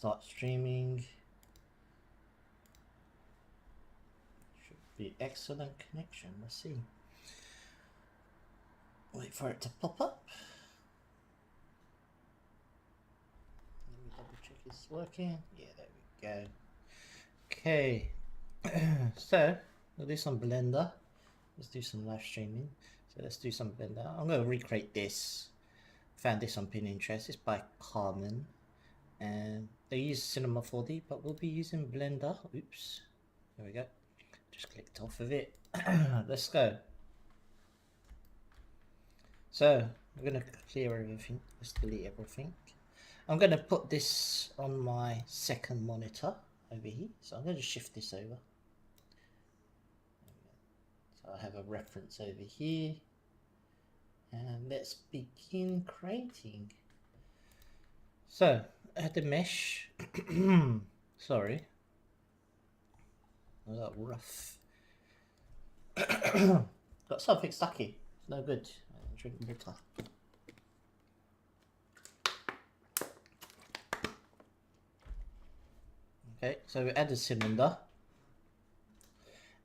start streaming. Should be excellent connection. Let's see. Wait for it to pop up. Let me double check it's working. Yeah, there we go. Okay. So we'll do some Blender. Let's do some live streaming. So let's do some Blender. I'm going to recreate this. Found this on Pinterest. It's by Carmen. And they use Cinema 4D, but we'll be using Blender. Oops. There we go. Just clicked off of it. Let's go. So we're going to clear everything. Let's delete everything. I'm going to put this on my second monitor over here. So I'm going to shift this over. So I have a reference over here. And let's begin creating. So add the mesh. Sorry. I got rough. Got something stucky. It's no good. Drink water. Okay, so we add a cylinder.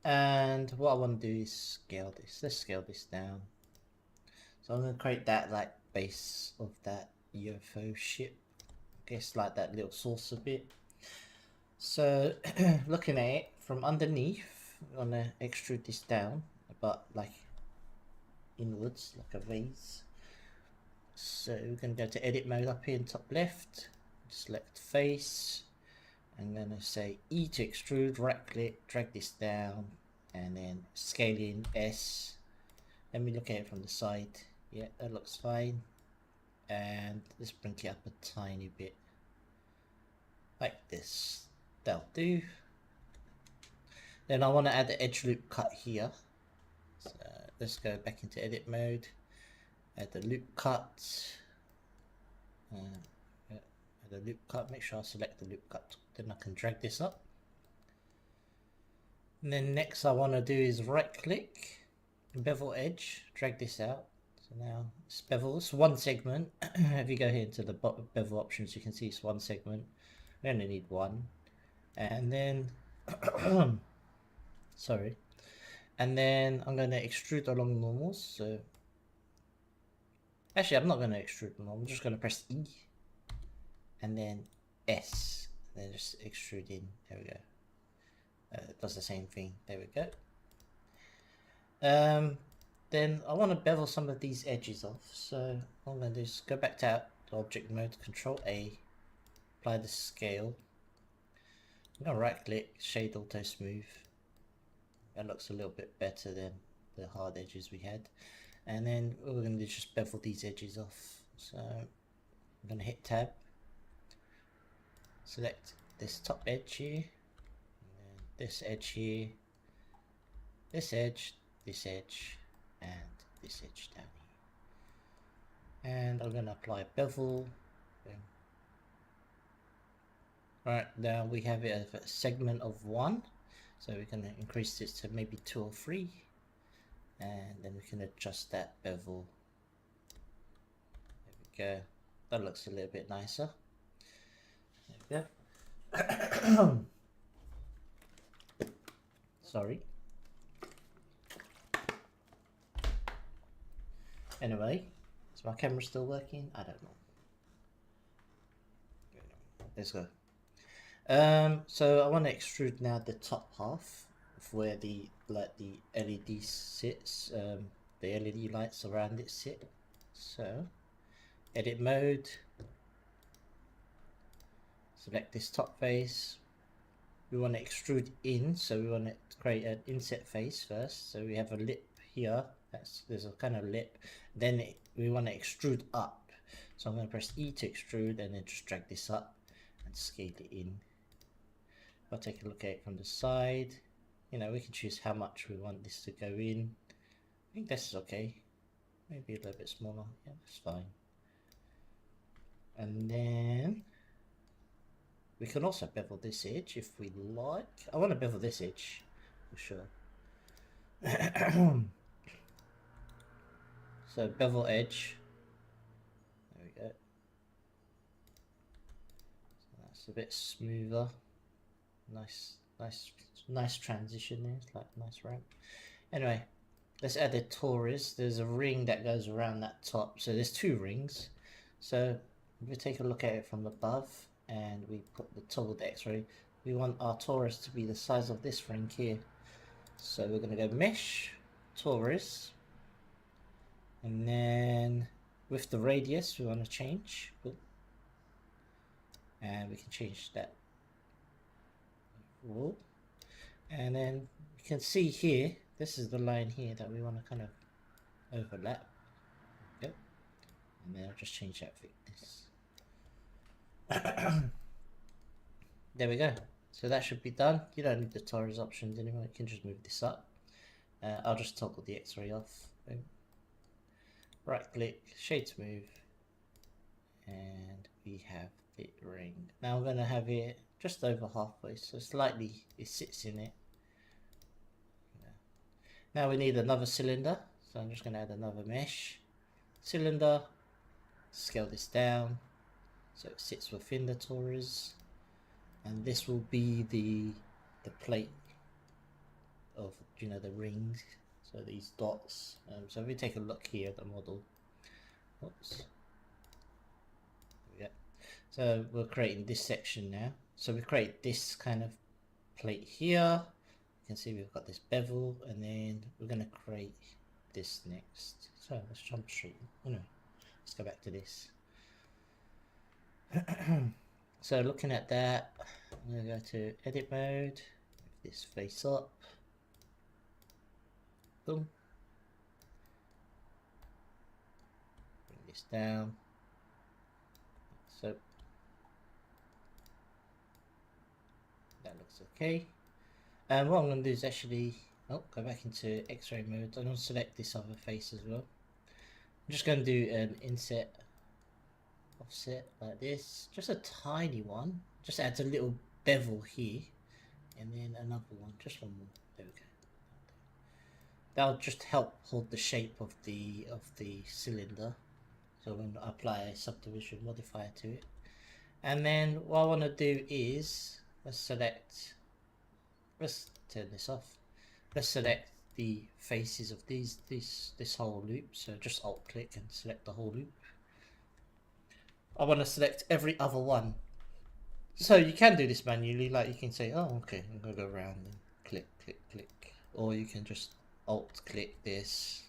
And what I want to do is scale this. Let's scale this down. So I'm going to create that like base of that UFO ship. I guess like that little saucer bit. So looking at it from underneath, I'm going to extrude this down, but like inwards, like a vase. So we're going to go to edit mode up here in top left. Select face. I'm going to say E to extrude, right click, drag this down, and then scale in S. Let me look at it from the side. Yeah, that looks fine. And let's bring it up a tiny bit. Like this. That'll do. Then I want to add the edge loop cut here. So let's go back into edit mode. Add the loop cut. Add the loop cut. Make sure I select the loop cut. Then I can drag this up. And then next I want to do is right click, bevel edge, drag this out. So now it's bevel, it's one segment. If you go here into the bevel options, you can see it's one segment. We only need one. And then, sorry. And then I'm going to extrude along normals. So actually, I'm not going to extrude normal. I'm just going to press E and then S. And then just extrude in. There we go. It does the same thing. There we go. Then I want to bevel some of these edges off. So all I'm going to do is go back to object mode, Control A, apply the scale. I'm going to right click, shade auto smooth. That looks a little bit better than the hard edges we had. And then we're going to do is just bevel these edges off. So I'm going to hit tab, select this top edge here, and then this edge here, this edge, and this edge down here. And I'm going to apply bevel. Alright, now we have it as a segment of 1. So we're going to increase this to maybe 2 or 3. And then we can adjust that bevel. There we go. That looks a little bit nicer. There we go. Sorry. Anyway, is my camera still working? I don't know. Let's go. So I want to extrude now the top half of where the LED sits, the LED lights around it sit. So edit mode, select this top face. We want to extrude in, so we want to create an inset face first. So we have a lip here. There's a kind of lip. Then we want to extrude up. So I'm going to press E to extrude and then just drag this up and scale it in. If I take a look at it from the side, you know, we can choose how much we want this to go in. I think this is okay. Maybe a little bit smaller. Yeah, that's fine. And then we can also bevel this edge if we like. I want to bevel this edge for sure. So bevel edge. There we go. So It's a bit smoother. Nice transition there. It's like a nice ramp. Anyway, let's add the torus. There's a ring that goes around that top. So there's two rings. So if we take a look at it from above and we put the toggle the X-ray, we want our torus to be the size of this ring here. So we're going to go mesh, torus, and then with the radius we want to change. And we can change that rule. And then you can see here, this is the line here that we want to kind of overlap. Yep. And then I'll just change that thickness. There we go. So that should be done. You don't need the torus options anymore. You can just move this up. I'll just toggle the X-ray off. Boom. Right click, shade smooth, and we have the ring. Now I'm going to have it just over halfway, so slightly it sits in it. Now we need another cylinder, so I'm just going to add another mesh. Cylinder, scale this down so it sits within the torus, and this will be the plate of, you know, the rings. So these dots. So if we take a look here at the model, oops. There we go. So we're creating this section now. So we create this kind of plate here. You can see we've got this bevel, and then we're going to create this next. So let's jump straight. Anyway, let's go back to this. So looking at that, I'm going to go to edit mode, move this face up. Boom. Bring this down. So that looks okay. And what I'm going to do is actually go back into X-ray mode. I'm going to select this other face as well. I'm just going to do an inset offset like this, just a tiny one. Just adds a little bevel here, and then another one, just one more. There we go. That'll just help hold the shape of the cylinder. So I'm going to apply a subdivision modifier to it, and then what I want to do is let's turn this off. Let's select the faces of this whole loop. So just alt click and select the whole loop. I want to select every other one. So you can do this manually, like you can say, oh okay, I'm going to go around and click, or you can just alt click this,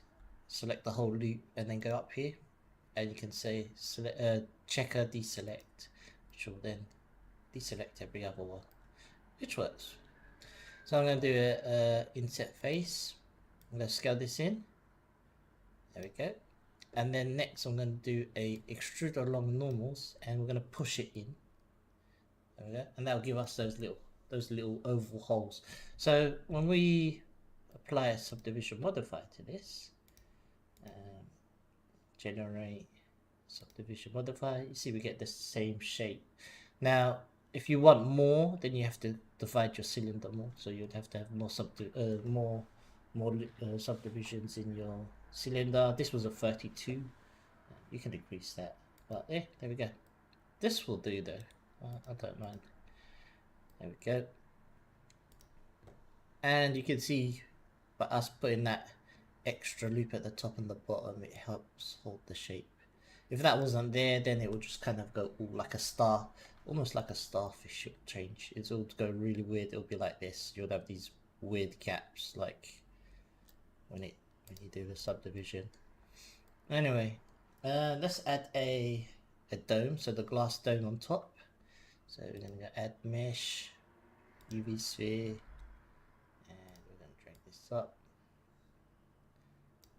select the whole loop, and then go up here, and you can say select checker deselect, which will then deselect every other one, which works. So I'm going to do a inset face. I'm going to scale this in. There we go. And then next I'm going to do a extrude along normals, and we're going to push it in. There we go. And that'll give us those little oval holes. So when we apply a subdivision modifier to this, generate subdivision modifier, you see we get the same shape. Now if you want more, then you have to divide your cylinder more, so you'd have to have more subdivisions in your cylinder. This was a 32. You can decrease that, but yeah, there we go. This will do though. I don't mind. There we go. And you can see by us putting that extra loop at the top and the bottom, it helps hold the shape. If that wasn't there, then it would just kind of go all like a star, almost like a starfish change. It's all go really weird. It'll be like this. You'll have these weird gaps, like when you do the subdivision. Anyway, let's add a dome, so the glass dome on top. So we're going to add mesh, UV sphere, and we're going to drag this up.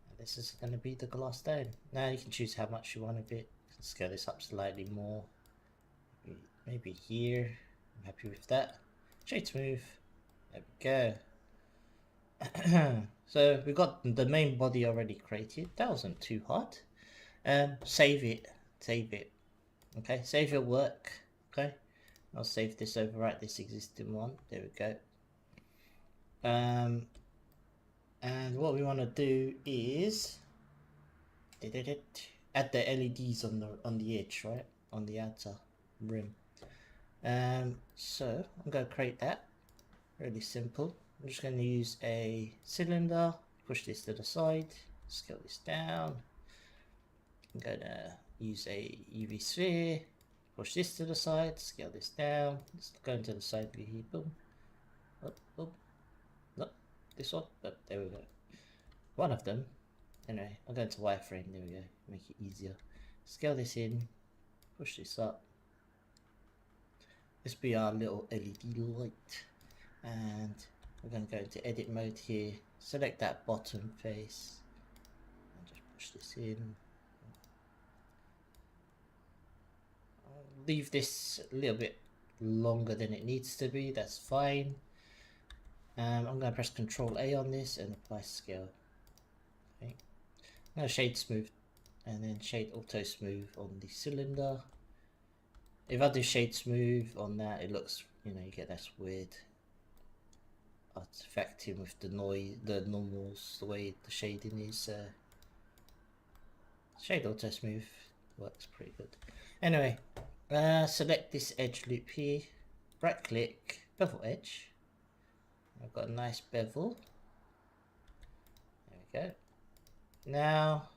And this is going to be the glass dome. Now you can choose how much you want of it. Scale this up slightly more. Maybe here. I'm happy with that. Shade smooth. There we go. So we've got the main body already created. That wasn't too hard. Save it. Okay, save your work. Okay, I'll save this, overwrite this existing one. There we go. And what we want to do is add the LEDs on the edge, right, on the outer rim. So I'm going to create that. Really simple. I'm just going to use a cylinder, push this to the side, scale this down. I'm going to use a UV sphere, push this to the side, scale this down. Let's go into the side view. Boom. Up, up. No, this one. Oh, there we go. One of them. Anyway, I'll go into wireframe. There we go. Make it easier. Scale this in, push this up. This will be our little LED light. And we're going to go into edit mode here. Select that bottom face. And just push this in. I'll leave this a little bit longer than it needs to be. That's fine. I'm going to press Ctrl A on this and apply scale. Okay. I'm going to shade smooth and then shade auto smooth on the cylinder. If I do shade smooth on that, it looks, you know, you get that weird artifacting with the noise, the normals, the way the shading is. Shade auto smooth works pretty good. Anyway, select this edge loop here, right click, bevel edge. I've got a nice bevel. There we go. Now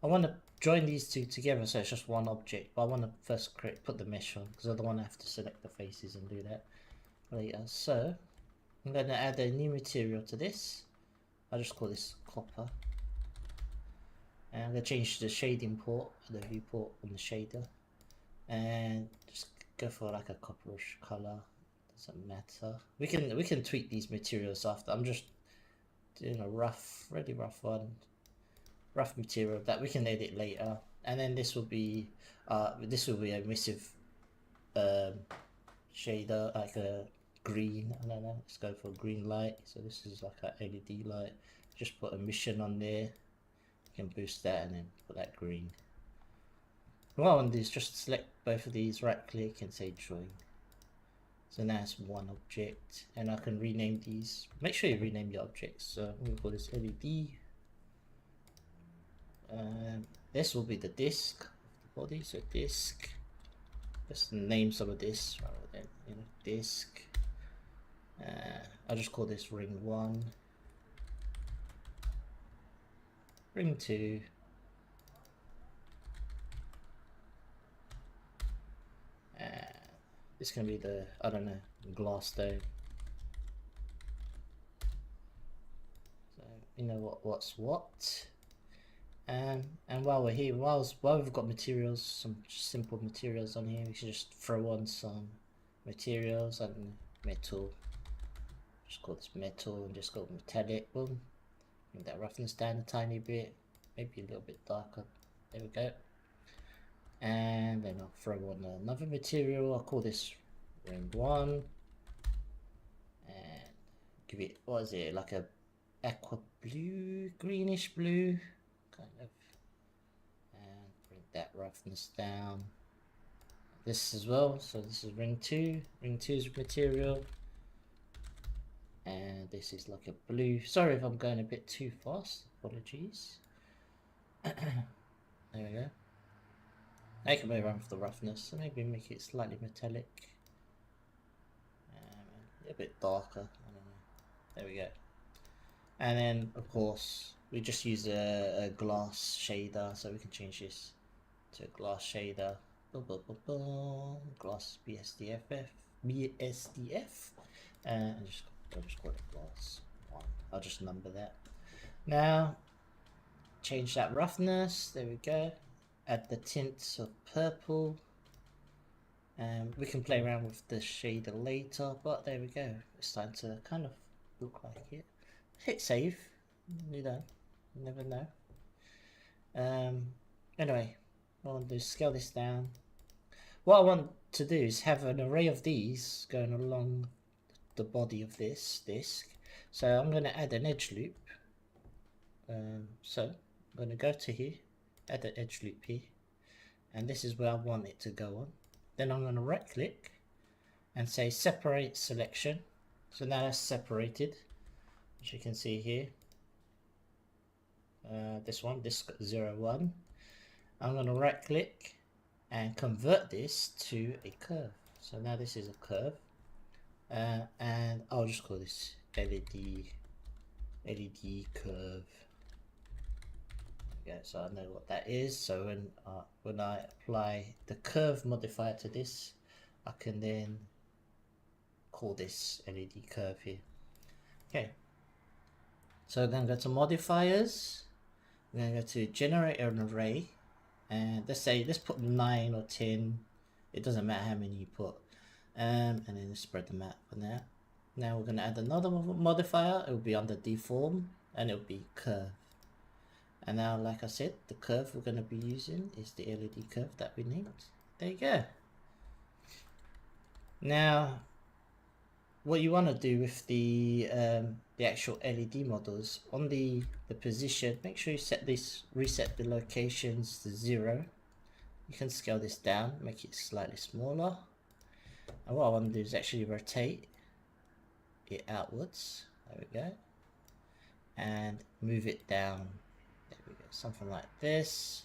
I want to join these two together so it's just one object, but I want to first put the mesh on because I don't want to have to select the faces and do that later. So I'm going to add a new material to this. I'll just call this copper. And I'm going to change the shading port, the viewport on the shader. And just go for like a copperish color. Doesn't matter. We can tweak these materials after. I'm just doing a really rough one. Rough material that we can edit later. And then this will be a emissive shader, like a green. I don't know, let's go for green light. So this is like a LED light. Just put emission on there. You can boost that and then put that green. What I want to do is just select both of these, right click and say join. So now it's one object and I can rename these. Make sure you rename your objects. So I'm going to call this LED. This will be the disk of the body. So disk. Let's name some of this rather than, you know, disk. I'll just call this ring 1, ring 2, it's gonna be the, I don't know, glass stone. So you know what's what. And while we're here, while we've got materials, some simple materials on here, we should just throw on some materials and metal. Just call this metal and just go metallic. Boom. Bring that roughness down a tiny bit, maybe a little bit darker. There we go. And then I'll throw on another material. I'll call this ring 1 and give it, what is it, like a aqua blue, greenish blue kind of, and bring that roughness down. This as well, so this is ring 2, ring 2's material, and this is like a blue. Sorry if I'm going a bit too fast, apologies. There we go. I can play around with the roughness, so maybe make it slightly metallic, a little bit darker, I don't know. There we go. And then of course we just use a glass shader, so we can change this to a glass shader. Glass BSDF, and I'll just call it glass 1. I'll just number that. Now change that roughness. There we go. Add the tints of purple. We can play around with the shader later, but there we go. It's starting to kind of look like it. Hit save. You know, you never know. Anyway, I want to scale this down. What I want to do is have an array of these going along the body of this disc. So I'm going to add an edge loop. So I'm going to go to here, add an edge loop here, and this is where I want it to go on. Then I'm going to right click and say separate selection. So now that's separated, as you can see here. This one, disk 01. I'm going to right click and convert this to a curve. So now this is a curve, and I'll just call this LED curve. Yeah, so I know what that is. So when I apply the curve modifier to this, I can then call this LED curve here. Okay. So then go to modifiers. We're going to go to generate an array, and let's put 9 or 10. It doesn't matter how many you put, and then spread them out for now. Now we're going to add another modifier. It will be under deform, and it will be curve. And now, like I said, the curve we're going to be using is the LED curve that we need. There you go. Now, what you want to do with the actual LED models, on the position, make sure you reset the locations to 0. You can scale this down, make it slightly smaller. And what I want to do is actually rotate it outwards. There we go. And move it down. There we go. Something like this.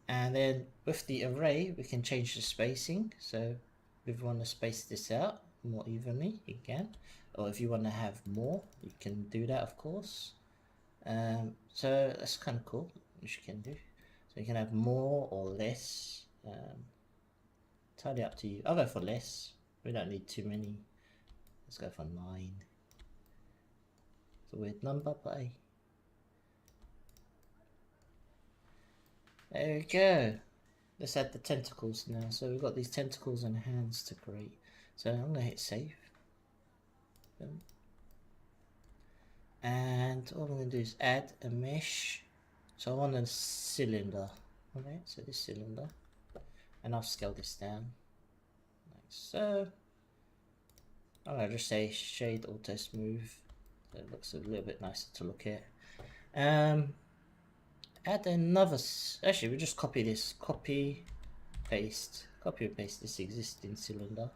And then with the array, we can change the spacing. So if we want to space this out more evenly, you can. Or if you want to have more, you can do that, of course. So that's kind of cool, which you can do. So you can have more or less. Entirely up to you. I'll go for less. We don't need too many. Let's go for 9. It's a weird number, but hey. There we go. Let's add the tentacles now. So we've got these tentacles and hands to create. So I'm going to hit save. Boom. And all I'm going to do is add a mesh. So I want a cylinder. Okay, so this cylinder. And I'll scale this down. Like so. I'm going to just say shade auto smooth. So it looks a little bit nicer to look at. Add another, actually we just copy this, copy and paste this existing cylinder.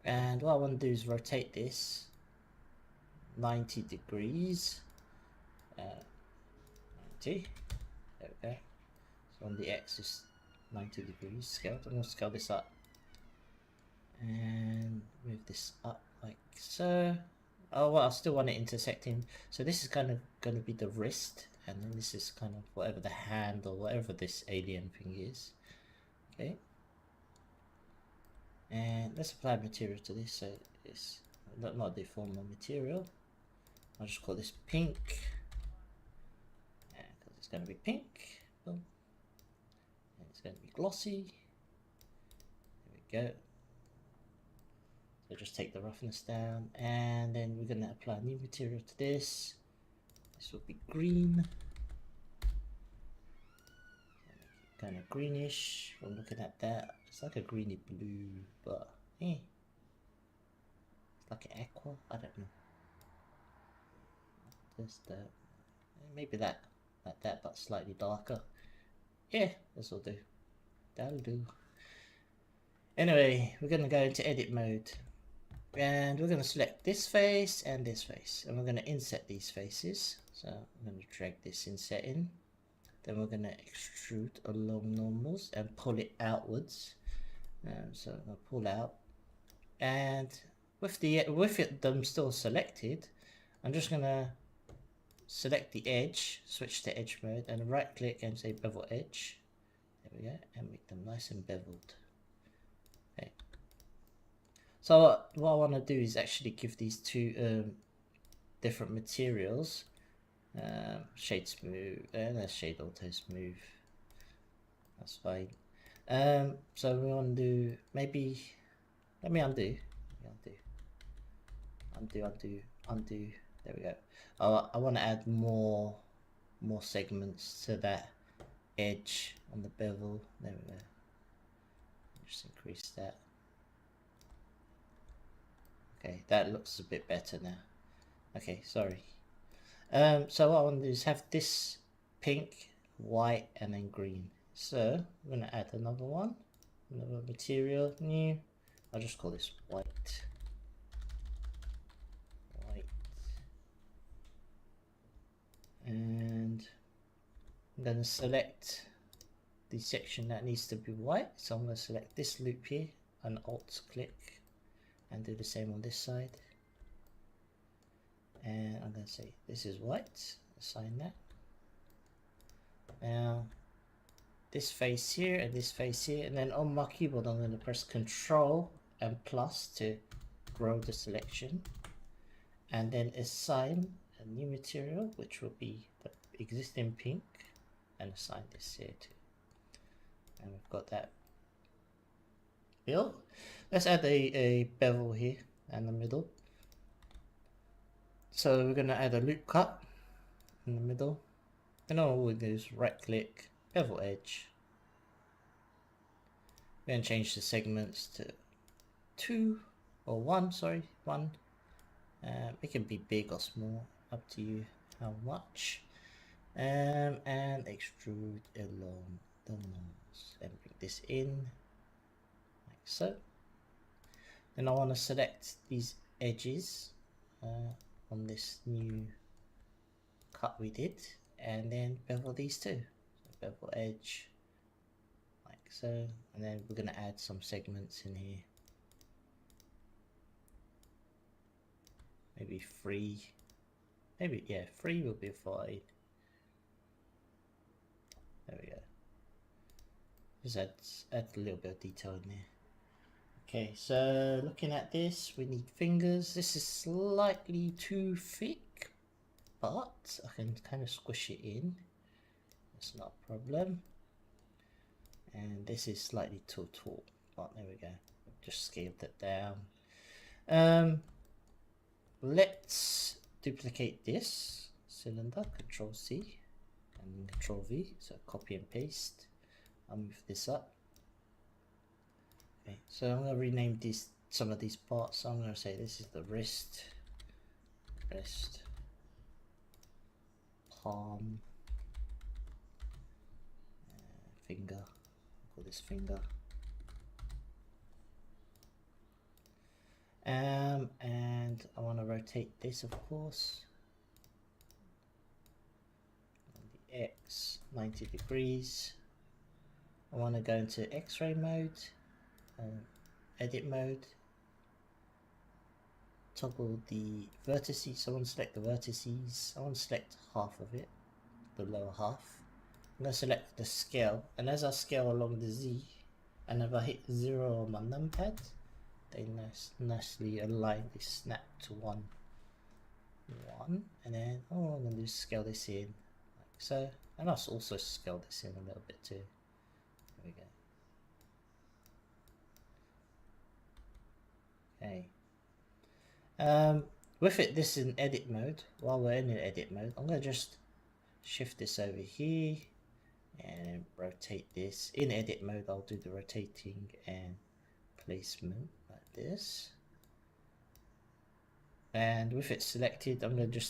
And what I want to do is rotate this 90 degrees. 90, there we go. So on the axis 90 degrees scaled. I'm going to scale this up and move this up like so. Oh well, I still want it intersecting. So this is kind of going to be the wrist, and then this is kind of whatever the hand or whatever this alien thing is. Okay. And let's apply material to this. So it's not deform the material. I'll just call this pink. Because it's going to be pink. Boom. And it's going to be glossy. There we go. So just take the roughness down, and then we're going to apply new material to this. This will be green. Kind of greenish from looking at that. It's like a greeny blue, but it's like an aqua. I don't know. Just maybe that, like that, but slightly darker. Yeah, this will do. That'll do. Anyway, we're going to go into edit mode. And we're going to select this face and this face, and we're going to inset these faces. So I'm going to drag this inset in, then we're going to extrude along normals and pull it outwards. So I'm going to pull out, and with them still selected, I'm just going to select the edge, switch to edge mode, and right click and say bevel edge. There we go, and make them nice and beveled. Okay. So what I want to do is actually give these two different materials shade smooth, and let's shade auto smooth. That's fine. So we want to do maybe. Let me undo. Undo. There we go. I want to add more segments to that edge on the bevel. There we go. Just increase that. Okay, that looks a bit better now. Okay, sorry. So what I want to do is have this pink, white, and then green. So I'm going to add another one, another material, new. I'll just call this white. And I'm going to select the section that needs to be white. So I'm going to select this loop here and Alt click and do the same on this side. And I'm going to say this is white, assign that. Now this face here and this face here, and then on my keyboard I'm going to press Control and plus to grow the selection, and then assign a new material which will be the existing pink, and assign this here too. And we've got that built. Let's add a bevel here in the middle. So we're going to add a loop cut in the middle, and all we'll do is right click, bevel edge. We're going to change the segments to 2 or 1, sorry, 1. It can be big or small, up to you how much. And extrude along the nose and bring this in like so. Then I want to select these edges on this new cut we did, and then bevel these two. So bevel edge like so, and then we're going to add some segments in here. Maybe 3. Maybe, yeah, 3 will be fine. There we go. Just add a little bit of detail in there. Okay, so looking at this, we need fingers. This is slightly too thick, but I can kind of squish it in. That's not a problem. And this is slightly too tall, but there we go. Just scaled it down. Let's duplicate this cylinder, Control C and Control V, so copy and paste. I'll move this up. Okay, so I'm going to rename some of these parts. So I'm going to say this is the wrist, palm, finger. I'll call this finger. And I want to rotate this, of course, on the X 90 degrees. I want to go into X-ray mode, edit mode, toggle the vertices. I want to select the vertices. I want to select half of it, the lower half. I'm going to select the scale, and as I scale along the Z, and if I hit 0 on my numpad, they nicely align, they snap to 1, and then all I'm going to do is scale this in like so, and I'll also scale this in a little bit too. There we go. Okay. With it, this is in edit mode. While we're in edit mode, I'm going to just shift this over here and rotate this. In edit mode, I'll do the rotating and placement like this, and with it selected, I'm going to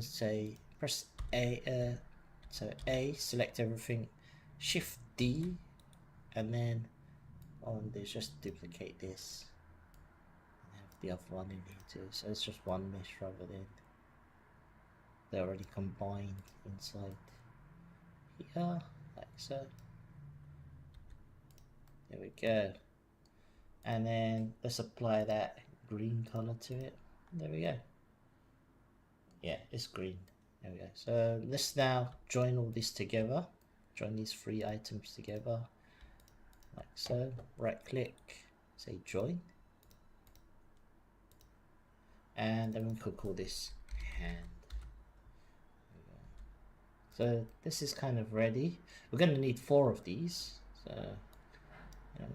say press A, so A, select everything, Shift D, and then all I'm going to do is just duplicate this and have the other one in here too, so it's just one mesh rather than they're already combined inside here, like so. There we go. And then let's apply that green color to it. There we go. Yeah, it's green. There we go. So let's now join all this together. Join these 3 items together like so. Right click, say join, and then we could call this hand. So this is kind of ready. We're going to need 4 of these, so you know,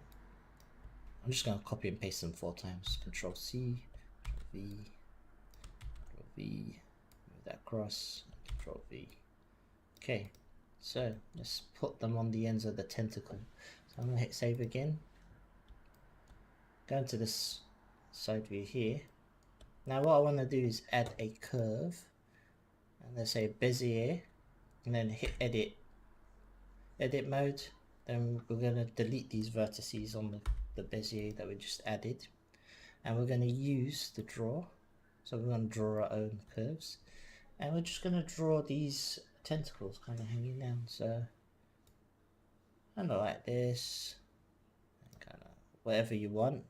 I'm just going to copy and paste them 4 times. Control C, Control V, Control V, move that across, Control V. Okay, so let's put them on the ends of the tentacle. So I'm going to hit save again. Go into this side view here. Now what I want to do is add a curve, and let's say Bezier, and then hit edit mode. Then we're going to delete these vertices on the Bezier that we just added, and we're going to use the draw. So we're going to draw our own curves, and we're just going to draw these tentacles kind of hanging down. So kind of like this, kind of whatever you want.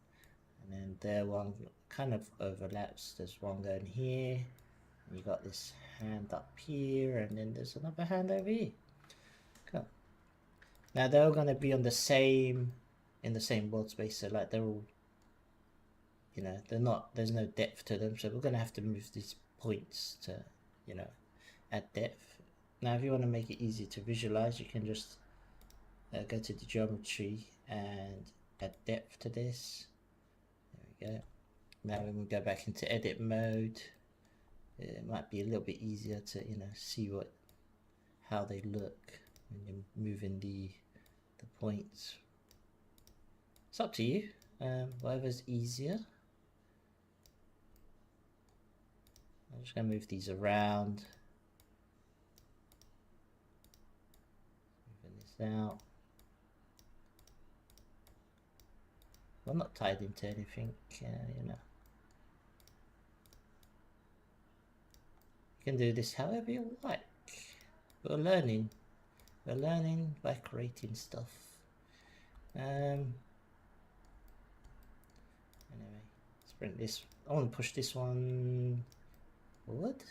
And then there one kind of overlaps. There's one going here. You got this hand up here, and then there's another hand over here. Cool. Now they're all gonna be on the same, in the same world space. So like they're all, you know, they're not. There's no depth to them. So we're gonna have to move these points to, you know, add depth. Now, if you want to make it easy to visualize, you can just go to the geometry and add depth to this. There we go. Now when we go back into edit mode, it might be a little bit easier to, you know, see how they look when you're moving the points. It's up to you, whatever's easier. I'm just gonna move these around, moving this out. I'm not tied into anything, you know. You can do this however you like. We're learning by creating stuff. Anyway, let's bring this. I want to push this one forward.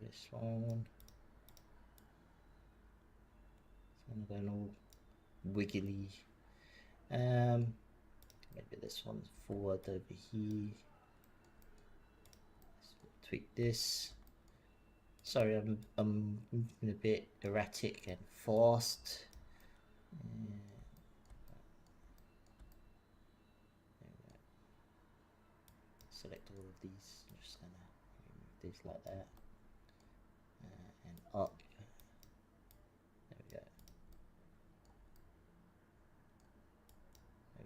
This one. I'm going all wiggly. Maybe this one's forward over here. Let's tweak this. Sorry, I'm moving a bit erratic and fast. Select all of these. I'm just gonna remove these like that, and up. There we go.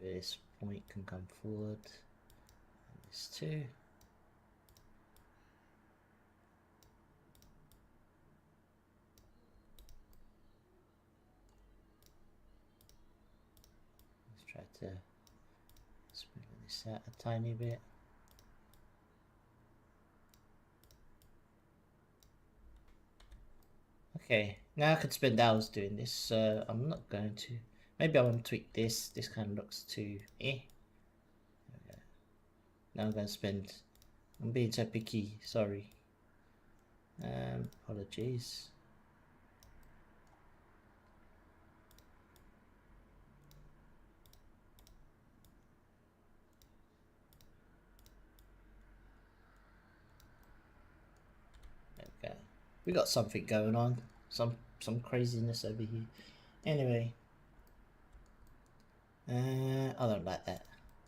Maybe this point can come forward, and this too. Let's try to smooth this out a tiny bit. Okay, now I could spend hours doing this, so I'm not going to. Maybe I want to tweak this. This kind of looks too eh. Okay. Now I'm going to spend. I'm being so picky. Sorry. Apologies. Okay, we got something going on. Some craziness over here. Anyway. I don't like that.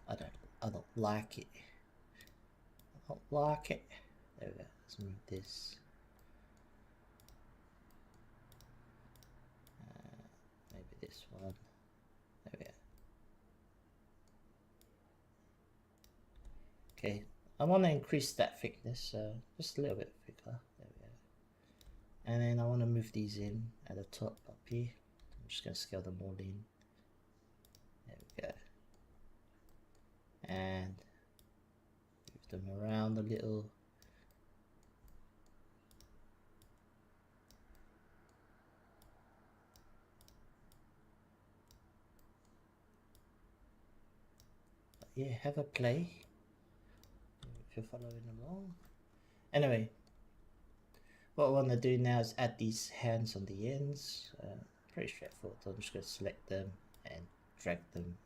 I don't like it. I don't like it. There we go. Let's move this. Maybe this one. There we go. Okay, I want to increase that thickness, just a little bit thicker. There we go. And then I want to move these in at the top up here. I'm just going to scale them all in. There we go. And move them around a little. But yeah, have a play if you're following along. Anyway, what I want to do now is add these hands on the ends. Pretty straightforward. I'm just going to select them and drag them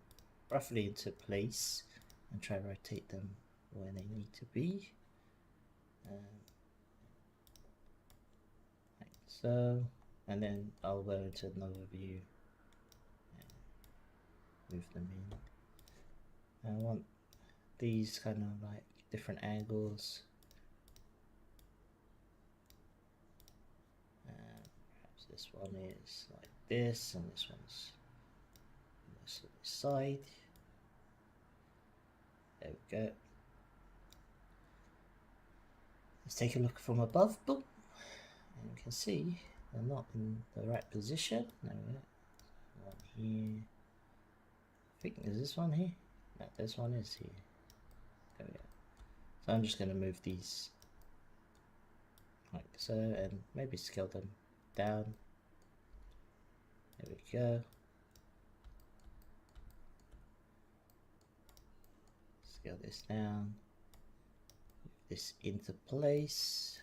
roughly into place and try to rotate them where they need to be. Like so, and then I'll go into another view and move them in. I want these kind of like different angles. Perhaps this one is like this, and this one's on this side. There we go. Let's take a look from above. Boom. And you can see they're not in the right position. There we go. One here. I think, is this one here? No, this one is here. There we go. So I'm just going to move these like so, and maybe scale them down. There we go. Scale this down. Move this into place.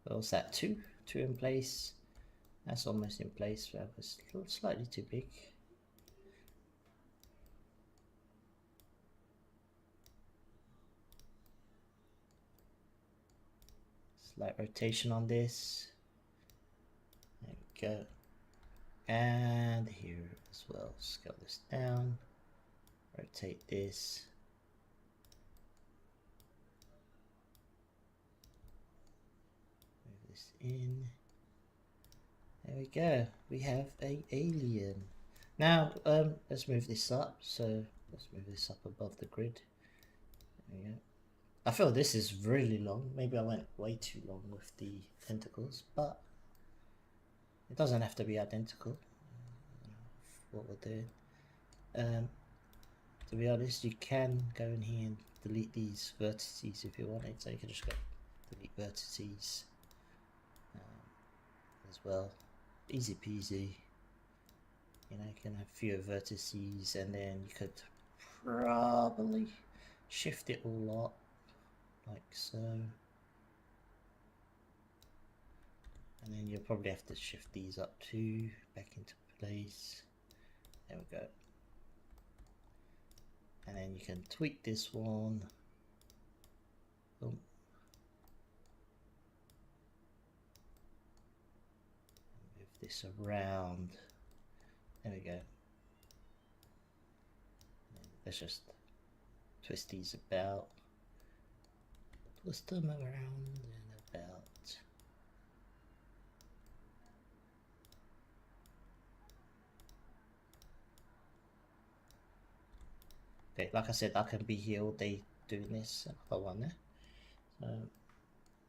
What was that? Two in place. That's almost in place. That was slightly too big. Slight rotation on this. There we go. And here as well. Scale this down. Rotate this. Move this in. There we go. We have a alien. Now, let's move this up. So let's move this up above the grid. There we go. I feel this is really long. Maybe I went way too long with the tentacles, but it doesn't have to be identical. What we're doing. To be honest, you can go in here and delete these vertices if you wanted. So you can just go delete vertices as well. Easy peasy. You know, you can have fewer vertices, and then you could probably shift it all up like so. And then you'll probably have to shift these up too, back into place. There we go. And then you can tweak this one. Boom. Move this around. There we go. Let's just twist these about. Twist them around and about. Okay, like I said, I can be here all day doing this. Another one there. So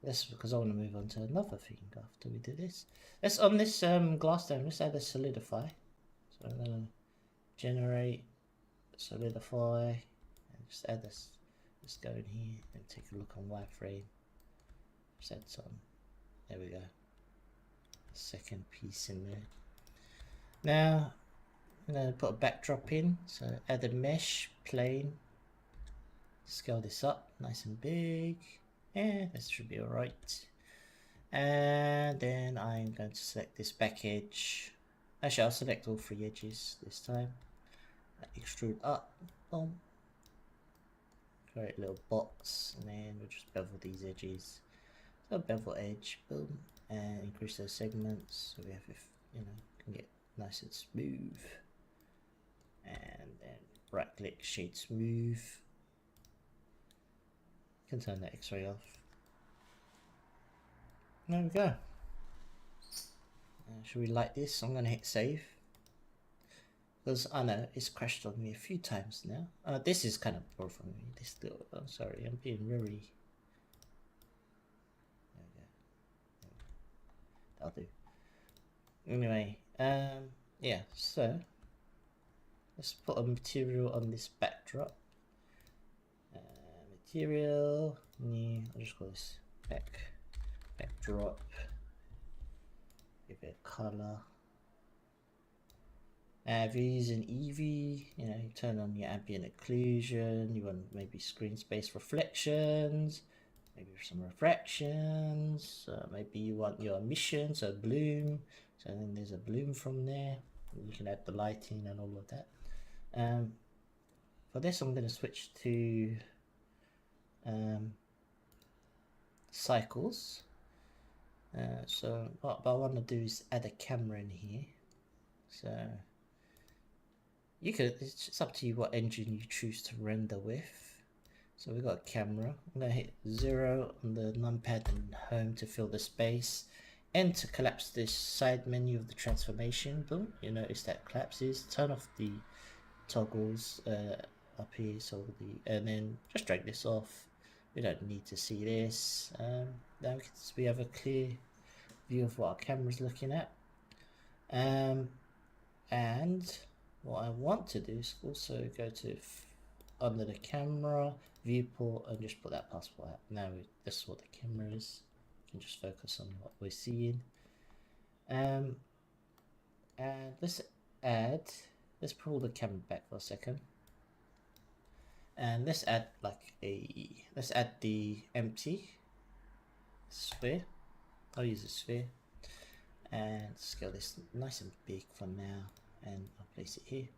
this is because I want to move on to another thing after we do this. Let's on this glass dome. Let's add a solidify. So I'm gonna generate solidify and just add this. Let's go in here and take a look on wireframe. Just add some. There we go. Second piece in there. Now I'm going to put a backdrop in, so add a mesh plane, scale this up nice and big, and this should be alright. And then I'm going to select this back edge. Actually, I'll select all three edges this time. Extrude up, boom. Create a little box, and then we'll just bevel these edges. So bevel edge, boom, and increase those segments so we have, you know, can get nice and smooth. And then right click, shade smooth. Can turn the X-ray off. There we go. Should we like this? I'm gonna hit save because I know it's crashed on me a few times now. This is kind of bothering me. This little, I'm sorry, I'm being very. There we go. That'll do. Anyway, yeah. So let's put a material on this backdrop. Material, new. I'll just call this backdrop. Give it a color. If you're using Eevee, you know, you turn on your ambient occlusion. You want maybe screen space reflections, maybe some refractions. Maybe you want your emission, so bloom. So then there's a bloom from there. You can add the lighting and all of that. For this, I'm going to switch to cycles. So what I want to do is add a camera in here. So you could, it's up to you what engine you choose to render with. So we've got a camera. I'm going to hit 0 on the numpad and home to fill the space, and to collapse this side menu of the transformation. Boom, you notice that collapses. Turn off the toggles up here, so and then just drag this off. We don't need to see this. Now we have a clear view of what our camera's looking at. And what I want to do is also go to under the camera viewport and just put that passport out. Now this is what the camera is. You can just focus on what we're seeing. And let's pull the camera back for a second. And let's add the empty sphere. I'll use a sphere and scale this nice and big for now, and I'll place it here.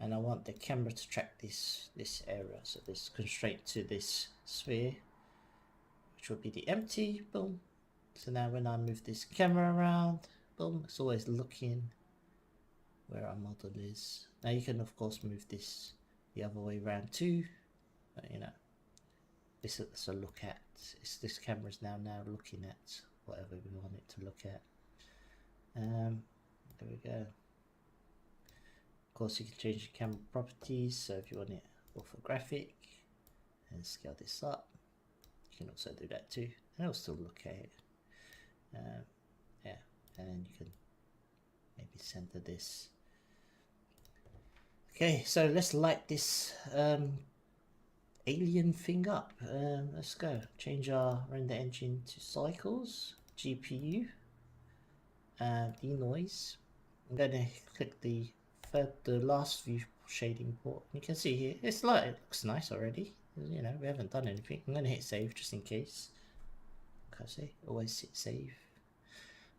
And I want the camera to track this area, so this constraint to this sphere, which will be the empty. Boom. So now when I move this camera around, boom, it's always looking where our model is. Now you can of course move this the other way around too, but you know, this is a look at. This camera's now looking at whatever we want it to look at. There we go. Of course, you can change the camera properties. So if you want it orthographic, and scale this up, you can also do that too, and it'll still look at it. Yeah, and then you can maybe center this. Okay, so let's light this alien thing up. Let's go. Change our render engine to cycles, GPU, denoise. I'm going to click the last view shading port. You can see here, it looks nice already. You know, we haven't done anything. I'm going to hit save just in case. Okay, always hit save.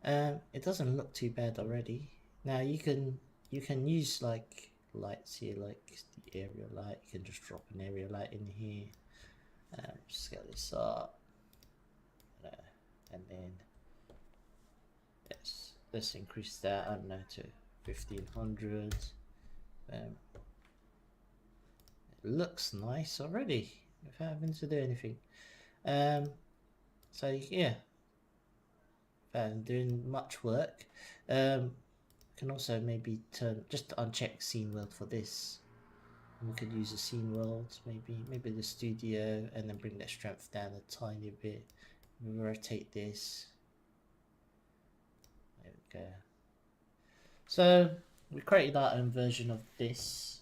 It doesn't look too bad already. Now you can use like lights here, like the area light. You can just drop an area light in here. Scale this up, and then let's increase that, I don't know, to 1500. It looks nice already without having to do anything. So yeah, without doing much work. Can also maybe just uncheck scene world for this. And we could use a scene world, maybe the studio, and then bring that strength down a tiny bit. Rotate this. There we go. So we created our own version of this.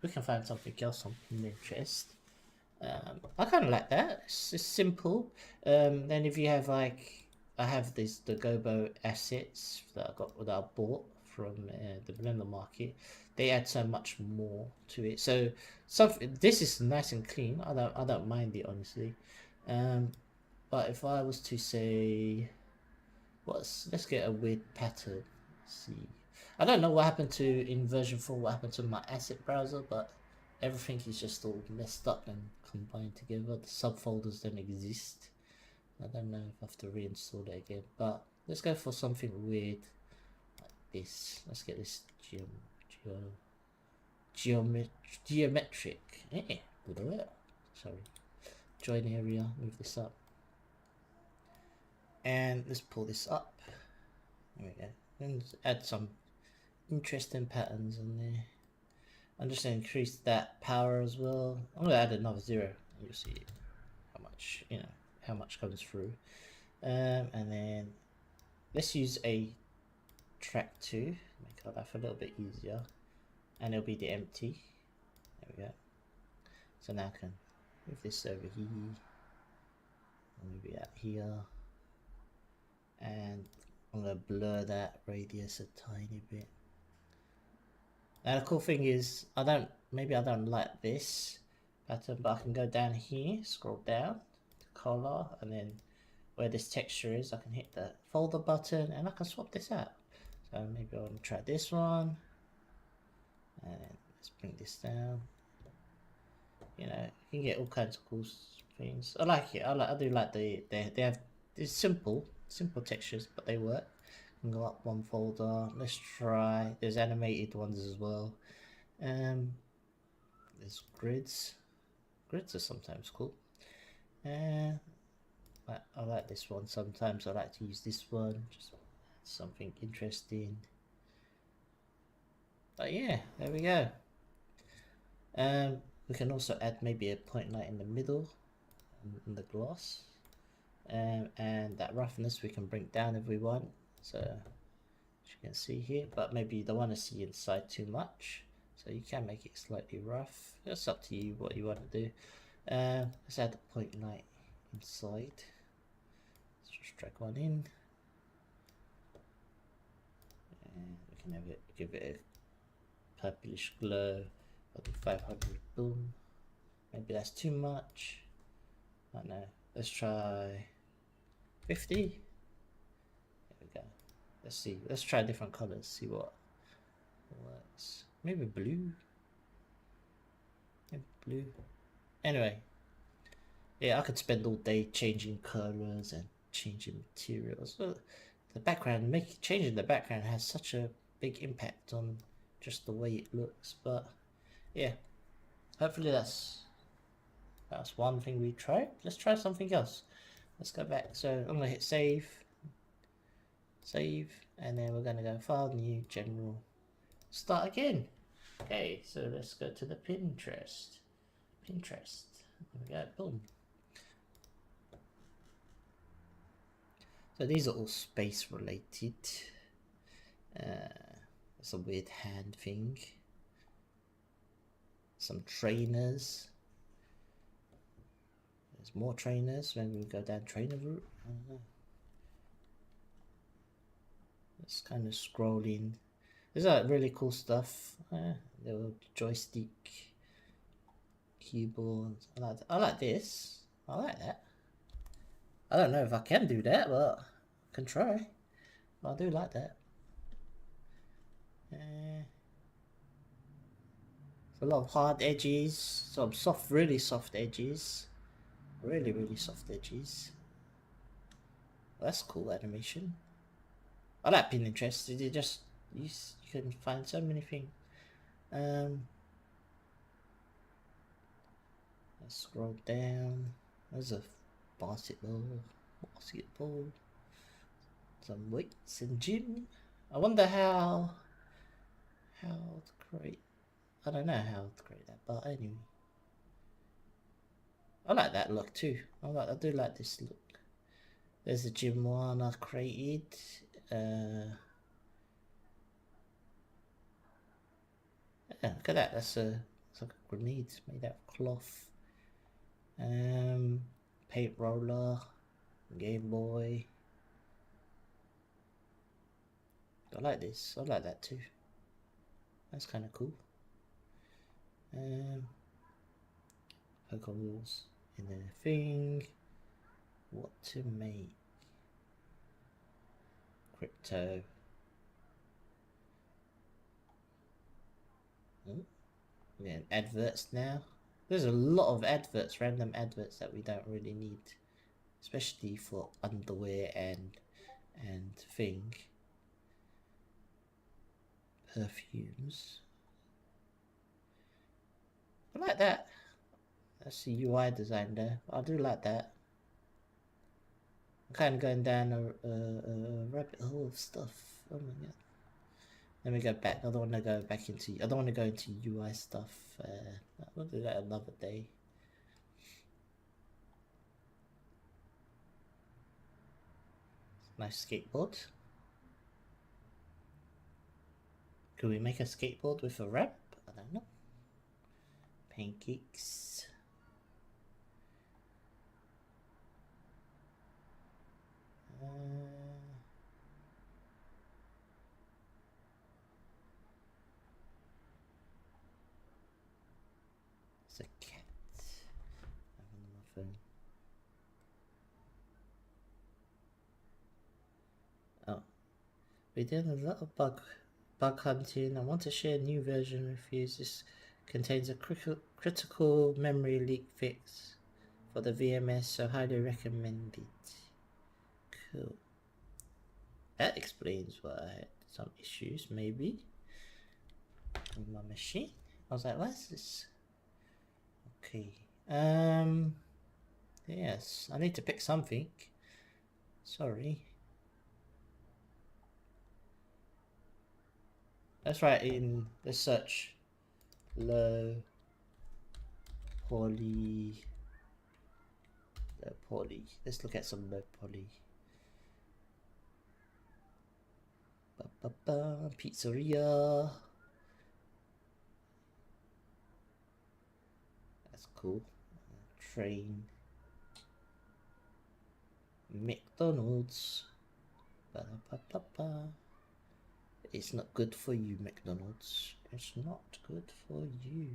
We can find something else on Pinterest. I kind of like that. It's simple. Then if you have like, I have the Gobo assets that I bought from the Blender market. They add so much more to it. So this is nice and clean. I don't mind it honestly. But if I was to say, let's get a weird pattern. Let's see. I don't know what happened to in version 4. What happened to my asset browser, but everything is just all messed up and combined together. The subfolders don't exist. I don't know if I have to reinstall it again, but let's go for something weird like this. Let's get this geometric. Sorry. Join area. Move this up, and let's pull this up. There we go. And add some interesting patterns in there. I'm just going to increase that power as well. I'm going to add another 0. You'll see how much, how much comes through. And then let's use a track 2, make our life a little bit easier, and it'll be the empty. There we go. So now I can move this over here, maybe out here, and I'm going to blur that radius a tiny bit. Now the cool thing is, maybe I don't like this pattern, but I can go down here, scroll down to color, and then where this texture is, I can hit the folder button and I can swap this out. So maybe I want to try this one, and let's bring this down. You can get all kinds of cool things. I like it. I do like they have these simple textures, but they work. Can go up one folder. Let's try. There's animated ones as well. There's grids. Grids are sometimes cool. I like this one. Sometimes I like to use this one. Just something interesting. But yeah, there we go. We can also add maybe a point light in the middle, in the gloss. And that roughness we can bring down if we want. So you can see here, but maybe you don't want to see inside too much, so you can make it slightly rough. It's up to you what you want to do. Let's add the point light inside. Let's just drag one in, and we can have it, give it a purplish glow. I'll do 500. Boom. Maybe that's too much. I don't know. Let's try 50. There we go. Let's see. Let's try different colors. See what works. Maybe blue. Maybe blue. Anyway, yeah, I could spend all day changing colors and changing materials. So the background, changing the background has such a big impact on just the way it looks. But yeah, hopefully that's one thing we tried. Let's try something else. Let's go back. So I'm gonna hit save, and then we're gonna go file, new, general, start again. Okay, so let's go to the Pinterest. There we go. Boom. So these are all space related. It's a weird hand thing. Some trainers. There's more trainers. Maybe we go down trainer route. I don't know. It's kind of scrolling. There's really cool stuff. Little joystick, keyboard. I like this. I like that. I don't know if I can do that, but I can try. But I do like that. A lot of hard edges, some soft, really soft edges. Really soft edges. Well, that's cool animation. I like Pinterest. You can find so many things. Let's scroll down. There's a basketball. Some weights and gym. I wonder how to create. I don't know how to create that, but anyway. I like that look too. I do like this look. There's a gym one I created. Yeah, look at that. It's like a grenade made out of cloth. Paint roller, Game Boy. I like this. I like that too. That's kind of cool. Pokeballs in the thing. What to make? Crypto. We're getting adverts now. There's a lot of adverts, random adverts that we don't really need, especially for underwear and thing. Perfumes. I like that. That's the UI design there. I do like that. I'm kind of going down a rabbit hole of stuff. Oh my god. Let me go back. I don't want to go back into. I don't want to go into UI stuff. We'll do that another day. Nice skateboard. Could we make a skateboard with a ramp? I don't know. Pancakes. It's a cat. I have it on my phone. Oh, we did a lot of bug hunting. I want to share a new version with you. This contains a critical memory leak fix for the VMS, so highly recommend it. Cool. That explains why I had some issues, maybe, with my machine. I was like, what's this? Okay. Yes, I need to pick something. Sorry. Let's write in, let's search low poly. Let's look at some low poly. Pizzeria. That's cool. Train. McDonald's. Ba-da-ba-ba-ba. It's not good for you, McDonald's. It's not good for you.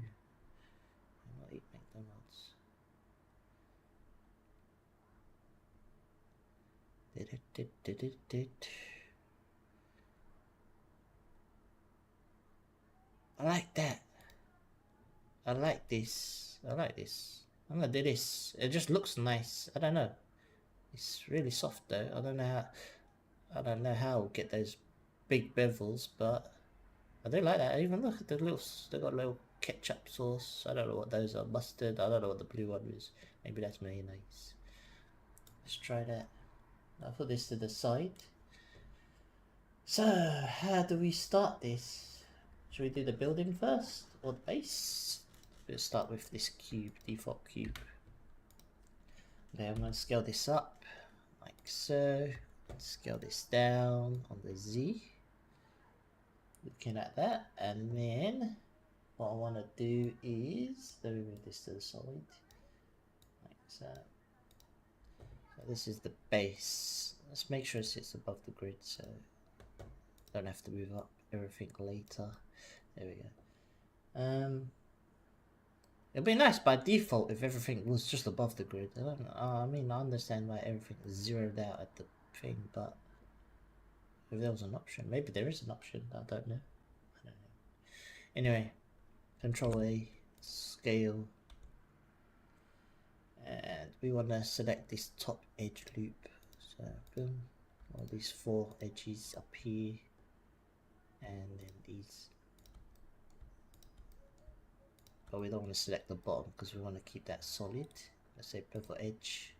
Do not eat McDonald's. I like that. I like this. I like this. I'm gonna do this. It just looks nice. I don't know. It's really soft though. I don't know how I'll get those big bevels, but I do like that. Even look at the little. They got a little ketchup sauce. I don't know what those are. Mustard. I don't know what the blue one is. Maybe that's mayonnaise. Let's try that. I'll put this to the side. So, how do we start this? Should we do the building first or the base? We'll start with this cube, default cube. Okay, I'm going to scale this up like so. Scale this down on the Z. Looking at that, and then what I want to do is, let me move this to the side. Like so. So this is the base. Let's make sure it sits above the grid so don't have to move up everything later. There we go. It'd be nice by default if everything was just above the grid. I don't know. I mean, I understand why everything is zeroed out at the thing, but if there was an option, maybe there is an option. I don't know. Anyway, Control A, scale, and we want to select this top edge loop. So boom, all these 4 edges up here, and then these. But we don't want to select the bottom because we want to keep that solid. Let's say bevel edge.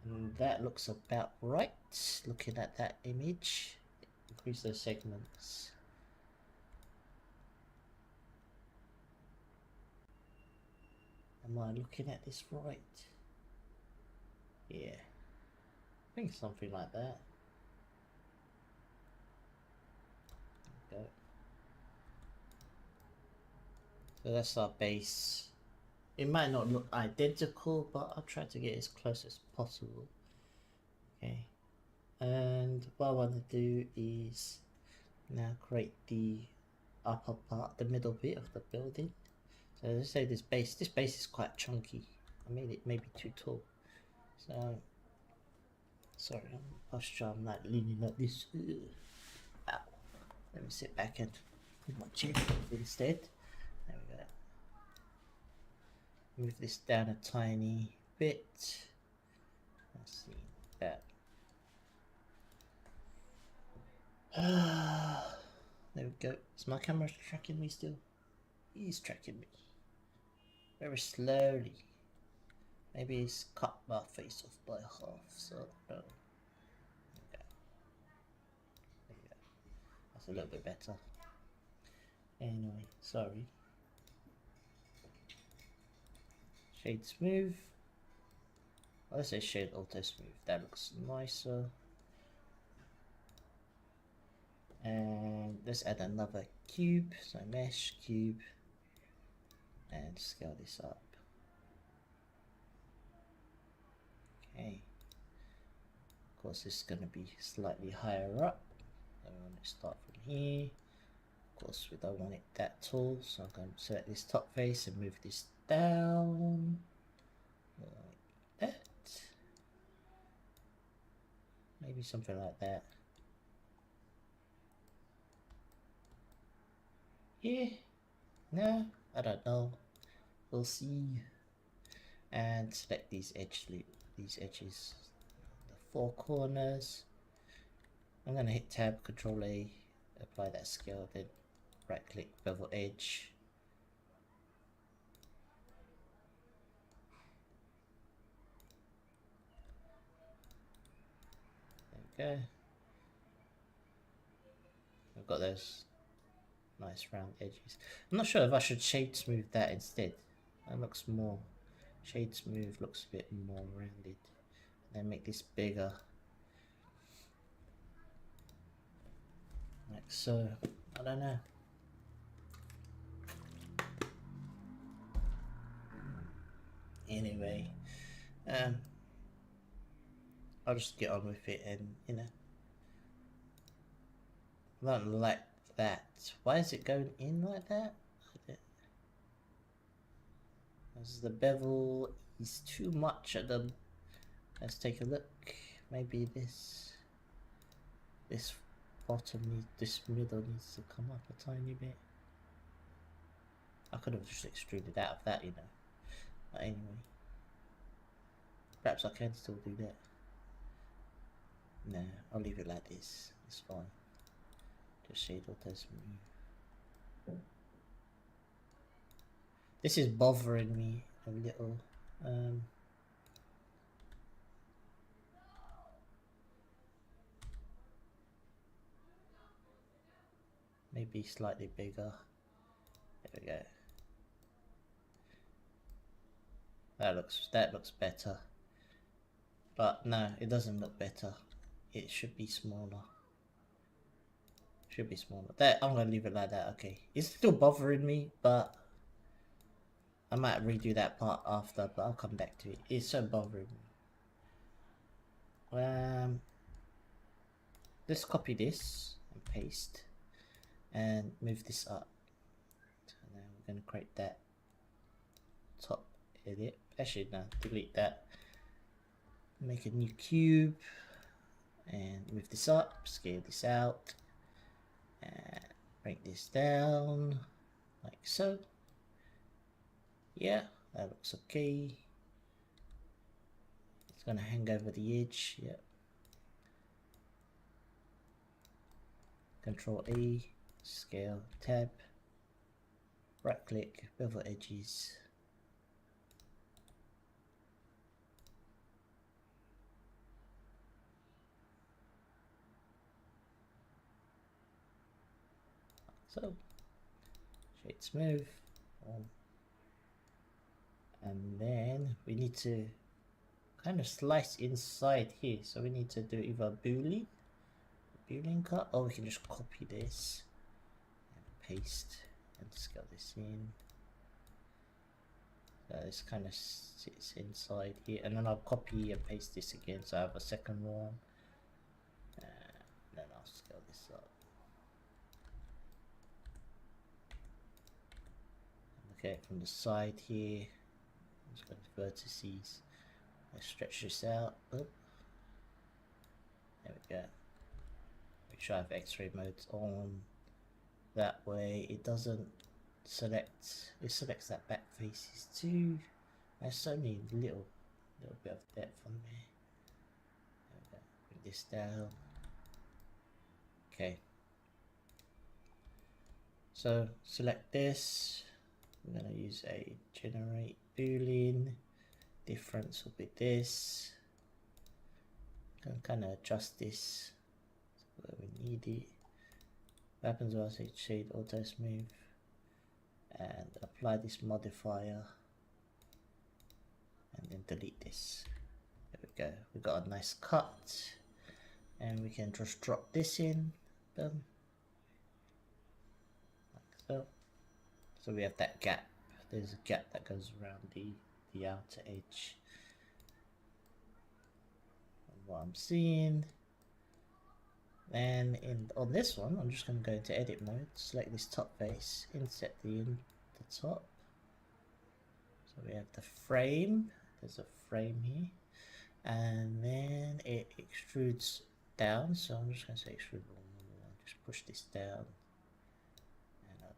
And that looks about right. Looking at that image, increase those segments. Am I looking at this right? Yeah, I think something like that. Go. So that's our base. It might not look identical, but I'll try to get as close as possible. Okay, and what I want to do is now create the upper part, the middle bit of the building. So let's say this base is quite chunky. I made it maybe too tall. So, sorry, posture, I'm like leaning like this. Ow. Let me sit back and put my chin instead. There we go. Move this down a tiny bit. Let's see that. There we go. Is my camera tracking me still? He's tracking me. Very slowly. Maybe he's cut my face off by half, so no. Okay. There you go. That's a little bit better. Anyway, sorry. Shade smooth. Let's say shade auto smooth. That looks nicer. And let's add another cube. So mesh cube. And scale this up. Okay. Of course, this is going to be slightly higher up. So we want to start from here. Of course, we don't want it that tall, so I'm going to select this top face and move this down like that. Maybe something like that. Yeah. No, I don't know. We'll see. And select these edges, the 4 corners. I'm gonna hit Tab, Control A, apply that scale, then right click, bevel edge. There we go. I've got those nice round edges. I'm not sure if I should shade smooth that instead. That looks more, shade smooth looks a bit more rounded. Then make this bigger. Like so. I don't know. Anyway, I'll just get on with it, and you know, I don't like that. Why is it going in like that? As the bevel is too much at the. Let's take a look. Maybe this bottom needs, this middle needs to come up a tiny bit. I could have just extruded out of that, you know. But anyway, perhaps I can still do that. No, I'll leave it like this. It's fine. Just shade autos move. This is bothering me a little. Maybe slightly bigger. There we go. That looks better. But no, it doesn't look better. It should be smaller. Should be smaller. That I'm gonna leave it like that. Okay, it's still bothering me, but I might redo that part after. But I'll come back to it. It's so bothering me. Let's copy this and paste, and move this up. So now we're gonna create that top edit. Actually, no, delete that. Make a new cube, and move this up. Scale this out. And bring this down like so. Yeah, that looks okay. It's gonna hang over the edge. Yeah. Control A, scale, tab, right click, bevel edges. So, shade smooth, and then we need to kind of slice inside here. So we need to do either a boolean cut, or we can just copy this and paste and scale this in. So this kind of sits inside here, and then I'll copy and paste this again, so I have a second one. Then I'll scale this up. Okay, from the side here, I'm just going to vertices. Let's stretch this out. Oh. There we go. Make sure I have X-ray modes on. That way it doesn't select. It selects that back faces too. There's only a little bit of depth on there. There we go. Bring this down. Okay. So select this. I'm going to use a generate boolean. Difference will be this. Can kind of adjust this where we need it. What happens when I say shade auto smooth and apply this modifier and then delete this. There we go. We got a nice cut, and we can just drop this in. Boom. Like so. So we have that gap. There's a gap that goes around the outer edge. And what I'm seeing. And on this one, I'm just going to go into edit mode, select this top face, inset the top. So we have the frame. There's a frame here, and then it extrudes down. So I'm just going to say extrude one. Just push this down.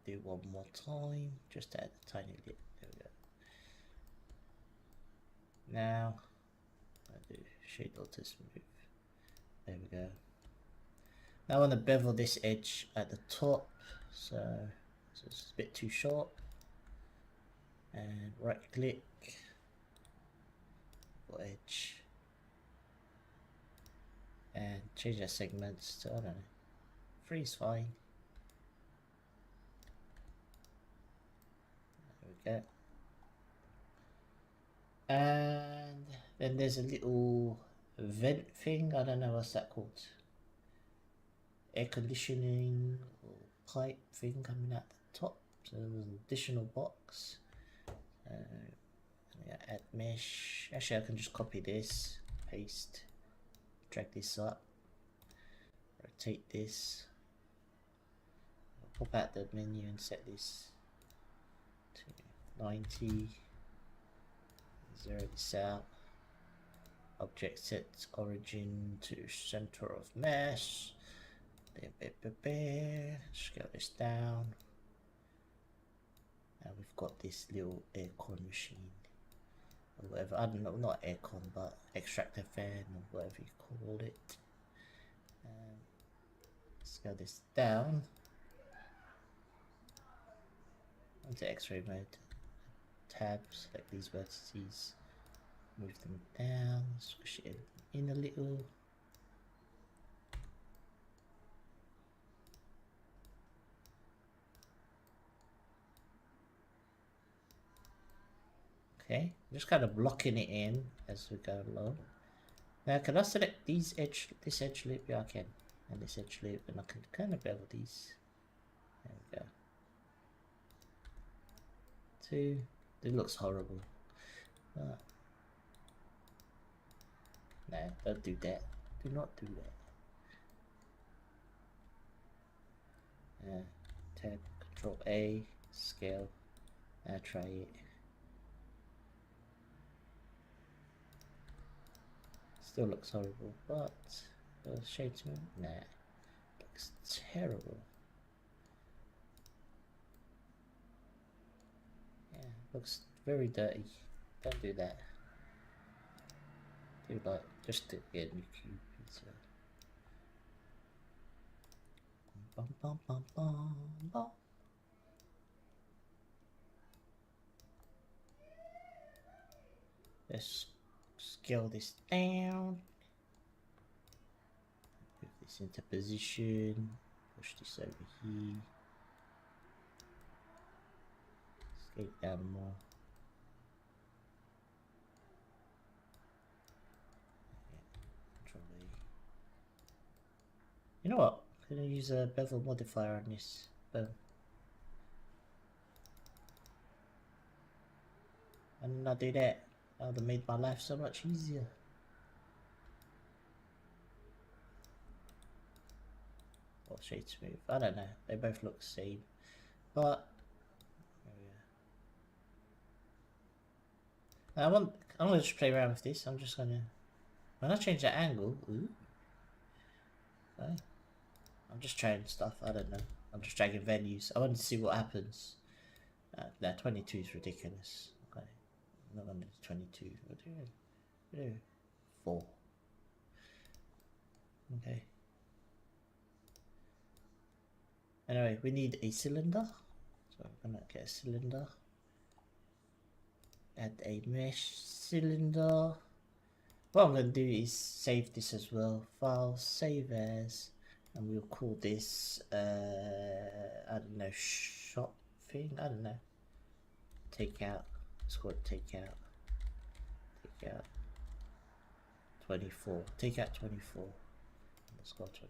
Do one more time, just add a tiny bit. There we go. Now I do shade auto smooth. There we go. Now I want to bevel this edge at the top, so it's a bit too short. And right click, edge, and change our segments to, I don't know, 3 is fine. Okay. And then there's a little vent thing. I don't know what's that called. air conditioning or pipe thing coming out the top. So there's an additional box. Yeah, add mesh. Actually, I can just copy this, paste, drag this up, rotate this, pop out the menu and set this to 90, zero this out, object sets origin to center of mesh, scale this down, and we've got this little aircon machine. Whatever, I don't know, not aircon, but extractor fan or whatever you call it. Scale this down onto X-ray mode. Tab, select these vertices, move them down, squish it in a little. Okay, just kind of blocking it in as we go along. Now, can I select this edge loop? Yeah, I can. And this edge loop, and I can kind of bevel these. There we go. 2. It looks horrible. No, don't do that. Do not do that. Tab, Control A, scale. Now try it. Still looks horrible, but shade to me? Nah, looks terrible. Yeah, looks very dirty. Don't do that. Do like just to get a new cube pizza. Bum, bum, bum, bum, bum. Let's scale this down. Move this into position. Push this over here. Scale it down more. Control A. You know what? I'm gonna use a bevel modifier on this. Boom. Why didn't I do that? That would have made my life so much easier. Or shade smooth. I don't know. They both look the same. But I'm gonna just play around with this. I'm just gonna, when I change the angle, ooh, okay. I'm just trying stuff. I don't know. I'm just dragging values. I want to see what happens. Now 22 is ridiculous. Okay, I'm not gonna do 22. We'll do 4. Okay. Anyway, we need a cylinder. So I'm gonna get a cylinder. Add a mesh cylinder. What I'm going to do is save this as well. File, save as, and we'll call this, I don't know, shop thing. I don't know. Take out. Let's call it take out. Take out 24. Take out 24. Let's go 24.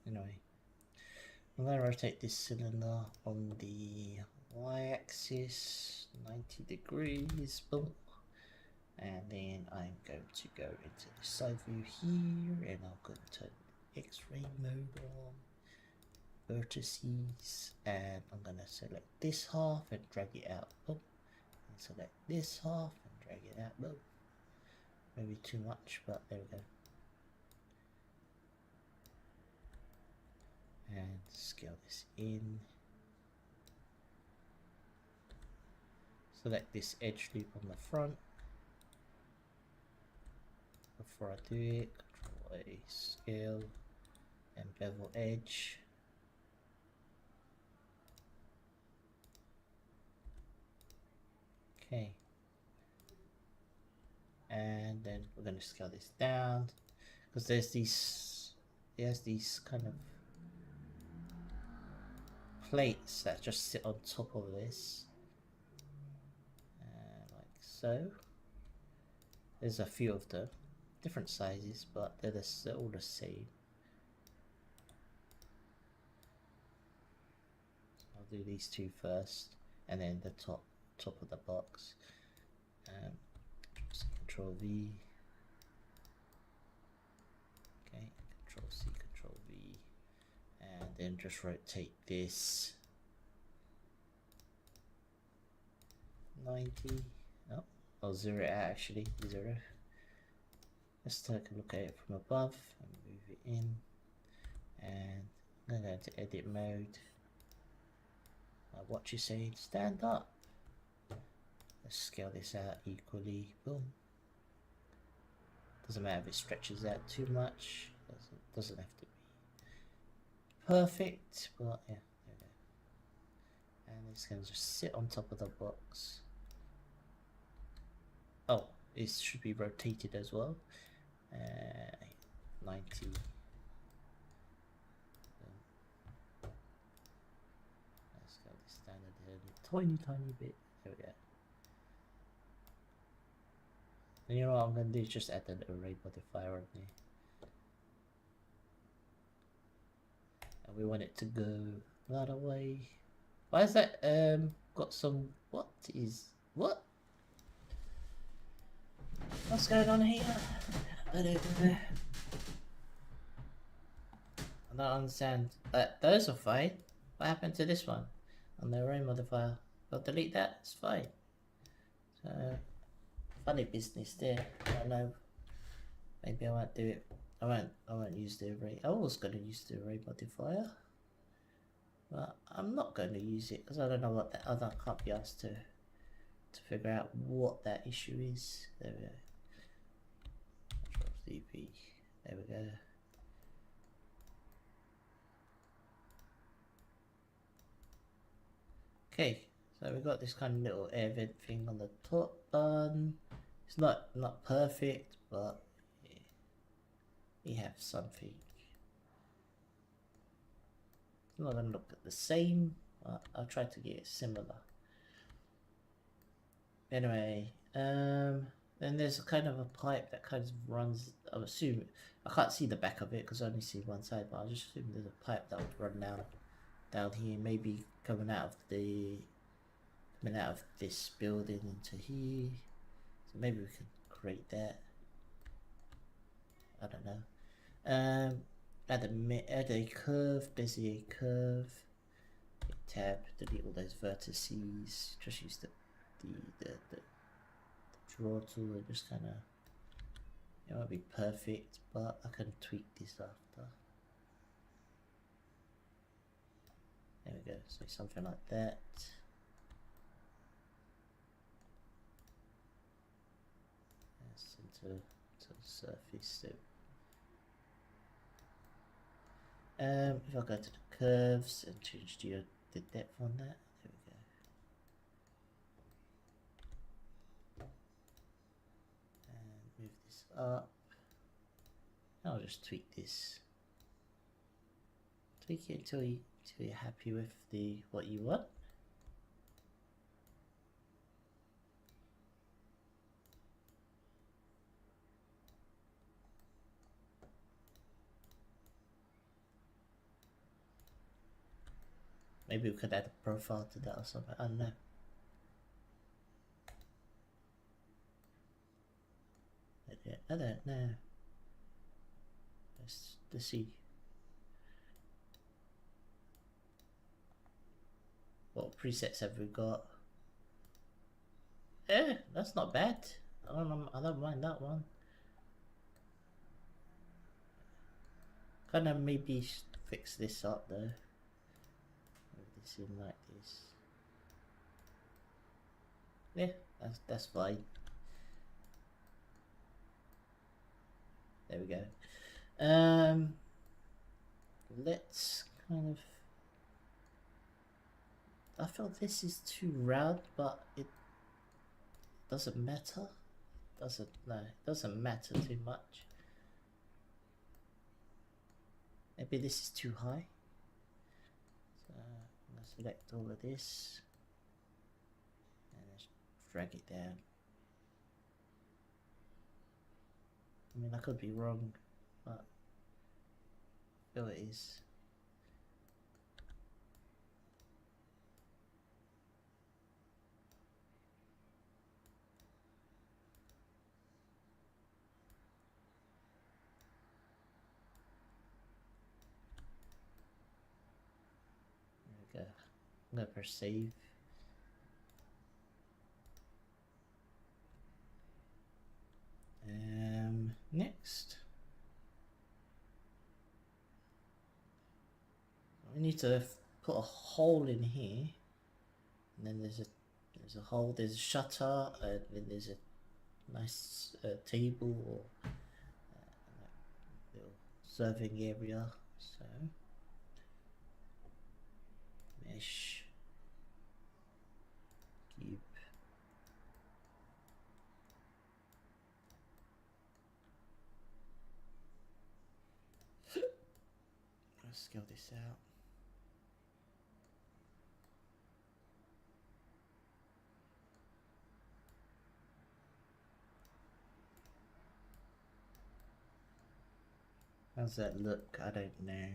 Anyway, I'm going to rotate this cylinder on the y-axis 90 degrees. Boom. And then I'm going to go into the side view here, and I'm going to turn X-ray mode on, vertices, and I'm going to select this half and drag it out. Boom. And select this half and drag it out. Boom. Maybe too much, but there we go. And scale this in. Select this edge loop on the front. Before I do it, Control A, scale, and bevel edge. Okay. And then we're going to scale this down because there's these kind of plates that just sit on top of this, like so. There's a few of them. different sizes, but they're all the same. So I'll do these two first, and then the top of the box. Control V. Okay, Control C, Control V, and then just rotate this 90. Oh, 0 actually, 0. Let's take a look at it from above and move it in. And I'm going to go into edit mode. What you saying? Stand up. Let's scale this out equally. Boom. Doesn't matter if it stretches out too much. Doesn't have to be perfect, but yeah, there we go. And it's going to just sit on top of the box. Oh, it should be rotated as well. 90. Let's go this standard here, tiny bit. There we go. And you know what I'm going to do is just add an array modifier on there. And we want it to go that away. Why is that got some what? What's going on here? I don't know. I don't understand. Those are fine. What happened to this one? On the array modifier. I'll delete that, it's fine. So funny business there. I don't know. Maybe I won't do it. I won't use the array. I was gonna use the array modifier. But I'm not going to use it because I don't know what that other. I can't be asked to figure out what that issue is. There we go. DP. There we go. Okay, so we've got this kind of little air vent thing on the top button. It's not perfect, but we have something. It's not gonna look the same, but I'll try to get it similar. Anyway, then there's a kind of a pipe that kind of runs. I'm assuming I can't see the back of it because I only see one side, but I just assume there's a pipe that would run down here, maybe coming out of this building into here. So maybe we can create that. I don't know. Add a curve, bezier curve. Tab, delete all those vertices. Just use the draw tool and just kind of. It won't be perfect, but I can tweak this after. There we go. So something like that. That's into the surface. So, if I go to the curves and change the depth on that, there we go. And move this up. I'll just tweak this. Tweak it until you're happy with what you want. Maybe we could add a profile to that or something. I don't know. I don't know. Let's see. What presets have we got? That's not bad. I don't mind that one. Kind of maybe fix this up though. Move this in like this. Yeah, that's fine. There we go. Let's kind of. I feel this is too round, but it doesn't matter. It doesn't matter too much. Maybe this is too high. So I'm gonna select all of this and just drag it down. I mean, I could be wrong, but I feel it is. There we go. I'm gonna press save. Next. We need to put a hole in here, and then there's a hole, there's a shutter, and then there's a nice table or little serving area. So mesh cube. Let's scale this out. How's that look? I don't know.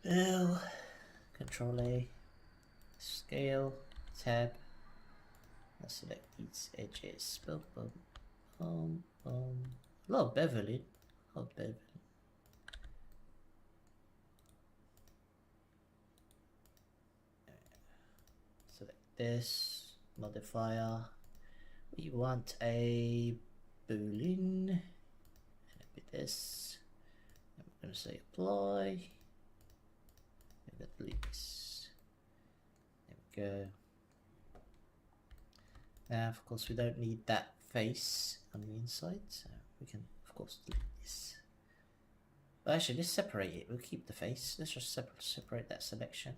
L, Control A, scale, tab. Let's select these edges. Boom, boom, boom, boom. A lot of beveling. A lot of beveling. Select this modifier. We want a boolean. And it'll be this. And we're going to say apply. And we'll delete this. There we go. Now, of course, we don't need that face on the inside, so we can, of course, delete this. But actually, let's separate it. We'll keep the face. Let's just separate that selection.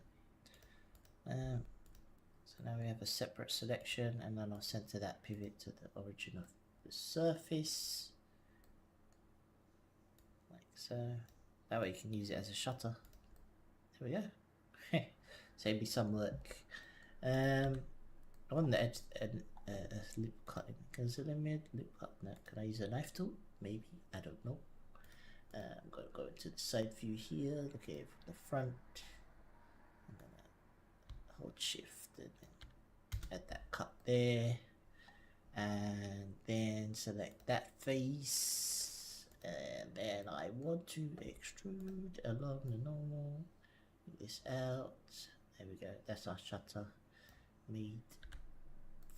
So now we have a separate selection, and then I'll center that pivot to the origin of the surface, like so. That way you can use it as a shutter. There we go. Save me some work. I want the edge lip cutting. Cancel limit, lip cut. No, can I use a knife tool? Maybe, I don't know. I'm going to go into the side view here. Look at it from the front. I'm gonna hold shift and then add that cut there, and then select that face, and then I want to extrude along the normal. Move this out. There we go. That's our shutter made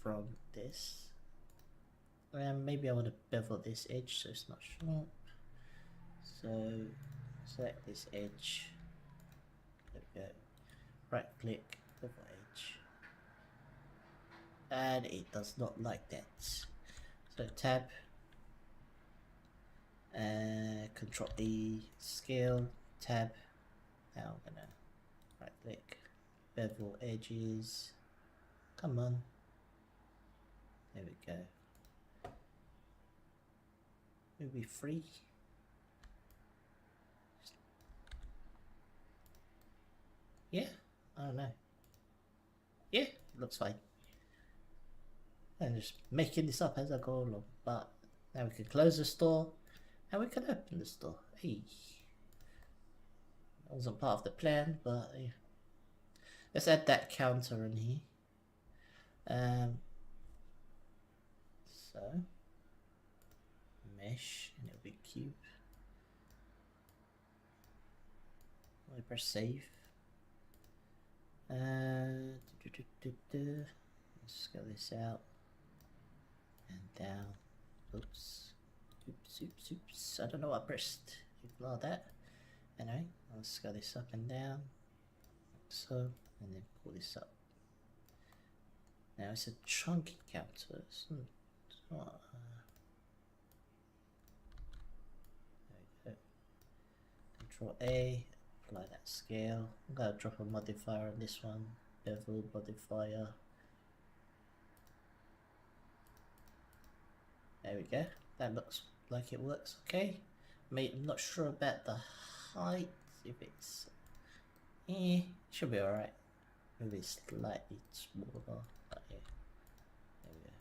from this. And maybe I want to bevel this edge so it's not sharp. So select this edge. There we go. Right click, bevel edge. And it does not like that. So tab, Control E, scale, tab. Now I'm gonna right click, bevel edges. Come on. There we go. Maybe 3. Yeah, I don't know. Yeah, looks fine. I'm just making this up as I go along. But now we can close the store and we can open the store. Hey, that wasn't part of the plan, but yeah. Let's add that counter in here. So mesh, and it'll be cube. I press save. Let's scale this out and down. Oops. Oops. I don't know what I pressed. Ignore that. Anyway, I'll scale this up and down. Like so, and then pull this up. Now it's a chunky counter. It's not, there we go. Control A, apply that scale. I'm gonna drop a modifier on this one. Bevel modifier. There we go. That looks like it works okay. I'm not sure about the height. If it's, should be alright. Maybe slightly smaller. But yeah. There we go.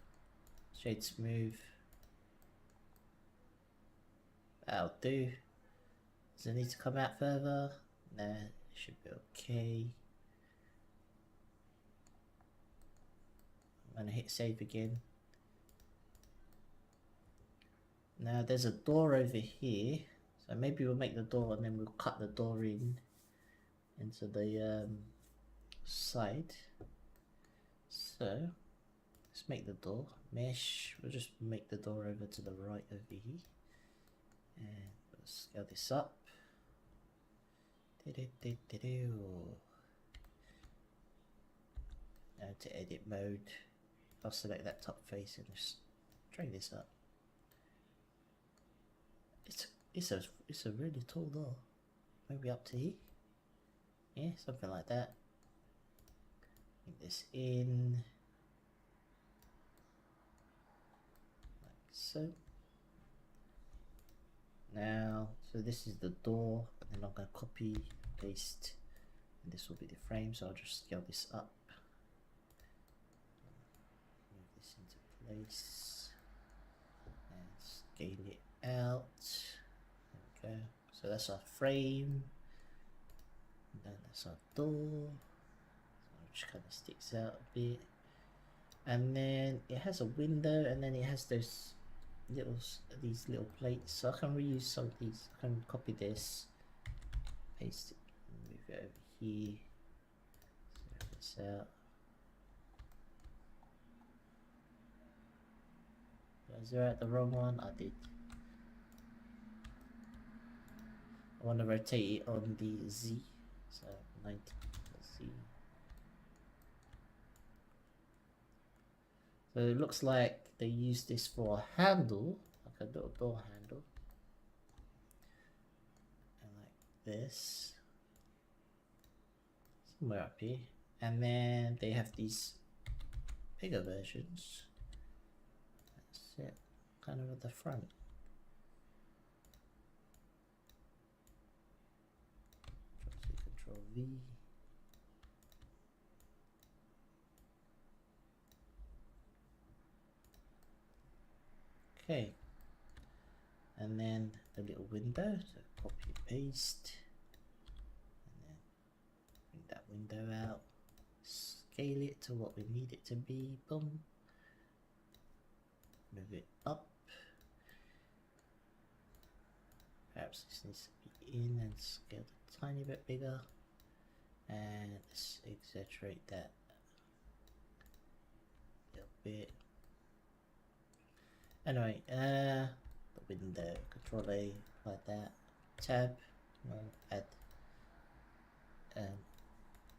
Shade smooth. That'll do. Does it need to come out further? Nah, it should be okay. I'm gonna hit save again. Now there's a door over here, so maybe we'll make the door and then we'll cut the door in into the side. So let's make the door mesh. We'll just make the door over to the right over here, and we'll scale this up. Now to edit mode, I'll select that top face and just drag this up. It's a really tall door. Maybe up to here. Yeah, something like that. Bring this in like so. Now, so this is the door, and then I'm gonna copy, paste, and this will be the frame. So I'll just scale this up. Move this into place and scale it out. There we go. So that's our frame. And then that's our door. So it just kind of sticks out a bit. And then it has a window, and then it has these little plates. So I can reuse some of these. I can copy this, paste it, and move it over here. Sort this out. Did I zero out the wrong one? I did. I want to rotate it on the Z, so 90 Z. So it looks like they use this for a handle, like a little door handle, and like this, somewhere up here. And then they have these bigger versions. That's it, kind of at the front. Control V. Okay, and then the little window, so copy paste, and then bring that window out, scale it to what we need it to be, boom, move it up. Perhaps this needs to be in and scaled a tiny bit bigger, and let's exaggerate that a little bit. Anyway, the window, Control A, like that. Tab, we'll add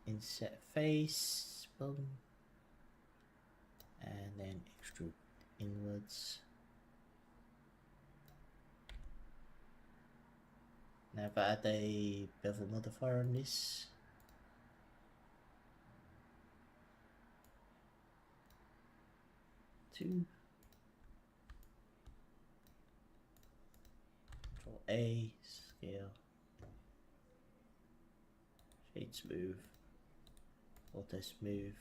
inset face, boom, and then extrude inwards. Now if I add a bevel modifier on this, two. Control A, scale, shade smooth, auto smooth.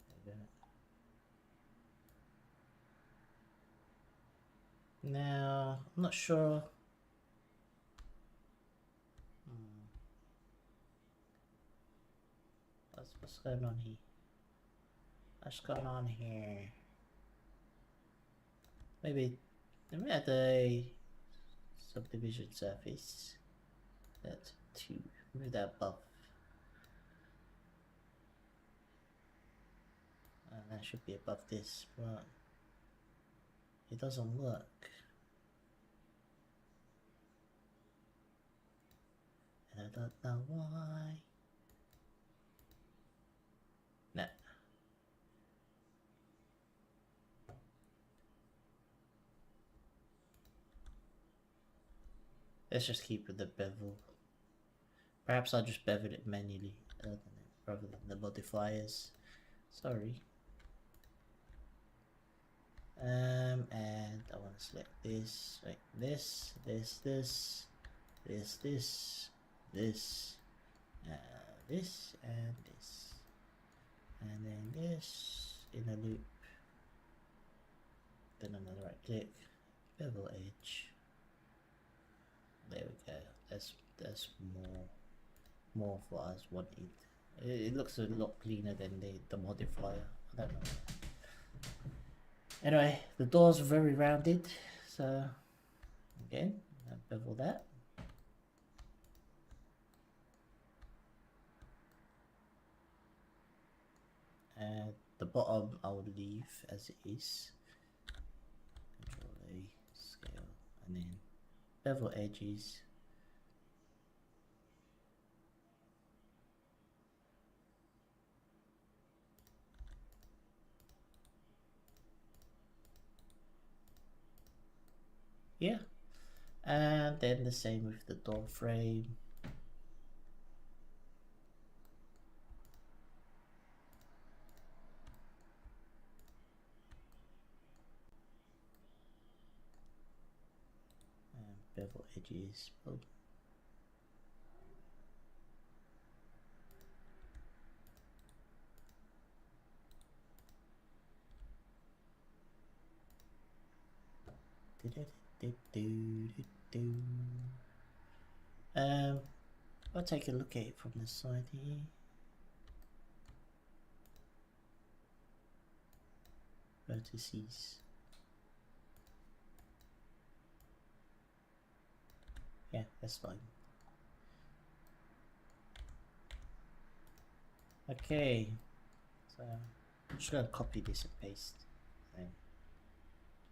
There we go. Now, I'm not sure. What's going on here? What's going on here? Maybe let me add a subdivision surface. That's 2. Move that above. And that should be above this, but it doesn't work. And I don't know why. No. Let's just keep with the bevel. Perhaps I'll just bevel it manually rather than the modifiers. Sorry. And I want to select this, like this, this, and this, and this, and then this in a loop. then another right click, bevel edge. There we go. That's more of what I was wanted. It looks a lot cleaner than the modifier. I don't know. Anyway, the doors are very rounded, so again, I bevel that. And the bottom I will leave as it is. Control A, scale, and then bevel edges. Yeah, and then the same with the door frame. And bevel edges. Oh. I'll take a look at it from the side here. Vertices. Yeah, that's fine. Okay, so I'm just gonna copy this and paste. Then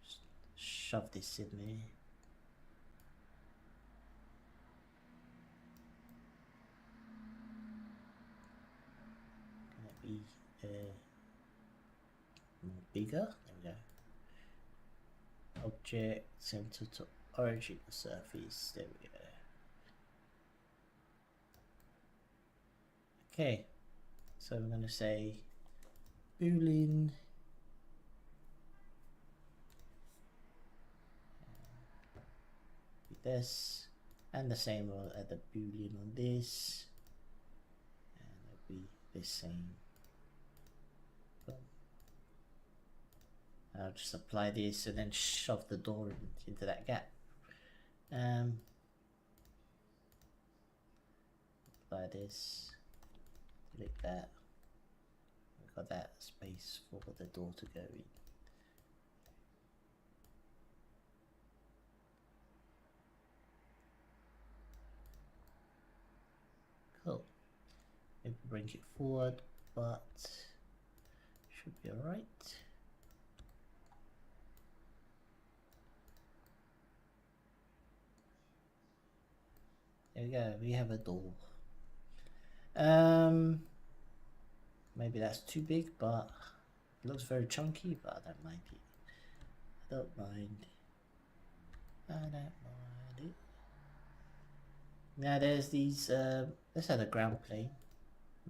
just shove this in there. Gonna be more bigger. There we go. Object center to origin surface. There we go. Okay, so we're gonna say boolean with this, and the same will add the boolean on this, and it'll be the same. Boom. I'll just apply this and then shove the door into that gap. Apply this, delete that. We've got that space for the door to go in. Cool. Maybe bring it forward, but should be alright. There we go, we have a door. Maybe that's too big, but it looks very chunky, but I don't mind it. I don't mind. I don't mind it. Now there's these, let's add a ground plane.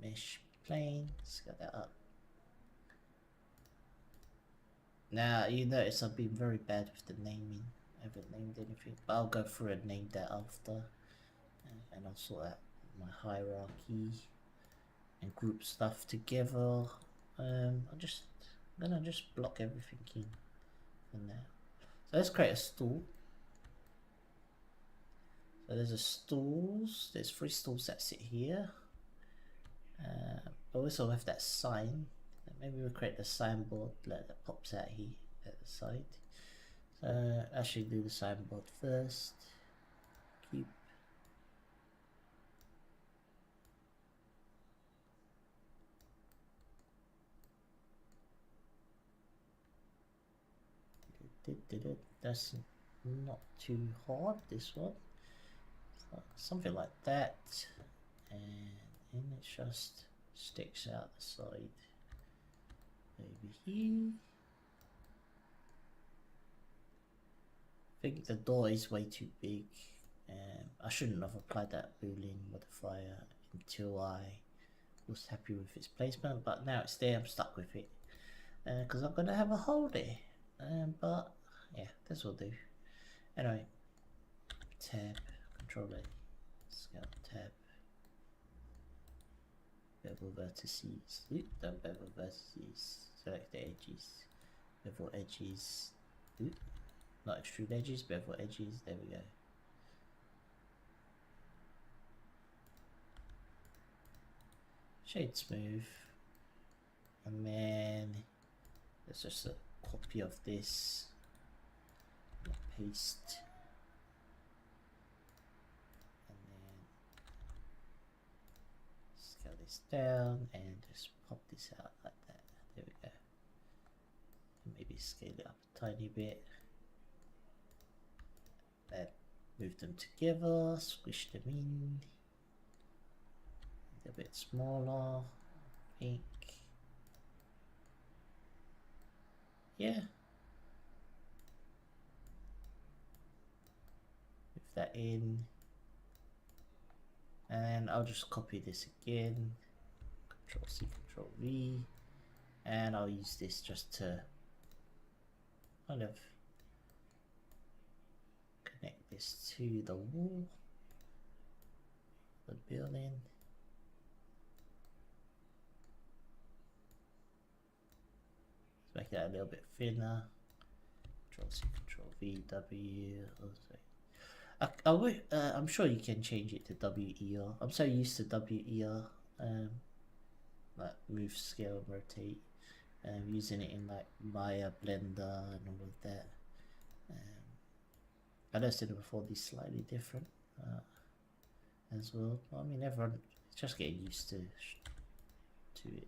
Mesh plane, let's get that up. Now you notice I've been very bad with the naming. I haven't named anything, but I'll go through and name that after. And I'll sort out my hierarchy and group stuff together. I'm gonna just block everything in for now. So let's create a stool. So there's a stools. There's 3 stools that sit here. But we also have that sign. Maybe we'll create the signboard that pops out here at the side. So actually do the signboard first. Keep. That's not too hard, this one. So something like that. And then it just sticks out the side. Maybe here. I think the door is way too big. I shouldn't have applied that boolean modifier until I was happy with its placement, but now it's there, I'm stuck with it. Because I'm going to have a hole there. But yeah, this will do. Anyway, tab, control A, scale tab, bevel vertices, don't bevel vertices, select the edges, bevel edges, Ooh, not extrude edges, bevel edges. There we go. Shade smooth, and then there's just a copy of this. Paste, and then scale this down and just pop this out like that. There we go. And maybe scale it up a tiny bit. Then move them together, squish them in. A bit smaller, I think. Yeah. Move that in. And I'll just copy this again. Control C, Control V. And I'll use this just to kind of connect this to the wall, the building. Let's make that a little bit thinner. Control C, Control V, W. I'm sure you can change it to WER. I'm so used to WER, like move, scale, rotate, using it in like Maya, Blender, and all of that. I know Cinema 4D is slightly different as well. I mean, everyone is just getting used to it.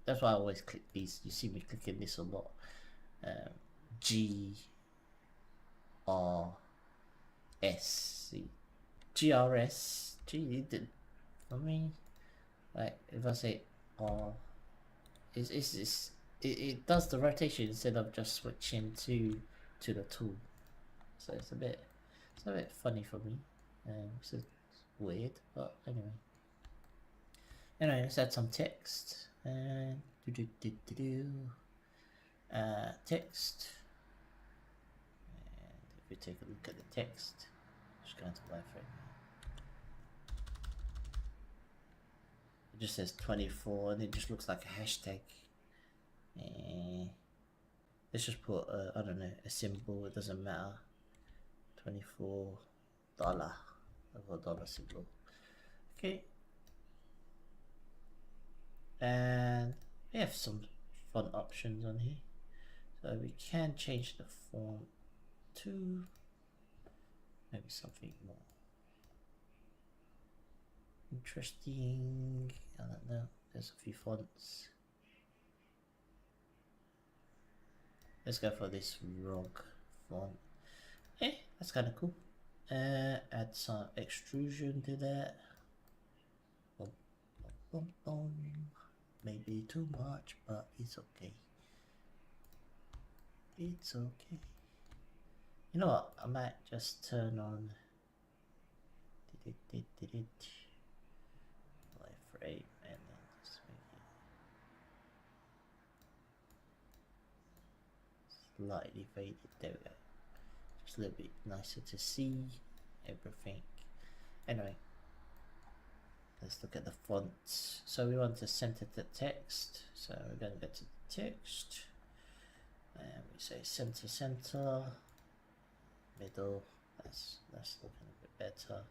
That's why I always click these. You see me clicking this a lot. GRS. Gee, for me, like if I say R, it does the rotation instead of just switching to the tool. So it's a bit funny for me. It's weird, but anyway. Anyway, let's add some text. And text. And if we take a look at the text, just going to wireframe. It just says 24 and it just looks like a hashtag. Let's just put I don't know, a symbol. It doesn't matter. $24 $1 symbol. Okay. And we have some font options on here, so we can change the font to maybe something more interesting. I don't know, there's a few fonts. Let's go for this rock font. That's kind of cool. Add some extrusion to that. Boom, boom, boom. Maybe too much, but it's okay. It's okay. You know what? I might just turn on wireframe and then just make it slightly faded. There we go. Just a little bit nicer to see everything. Anyway, let's look at the fonts. So we want to center the text. So we're going to go to the text. And we say center, middle. That's looking a bit better.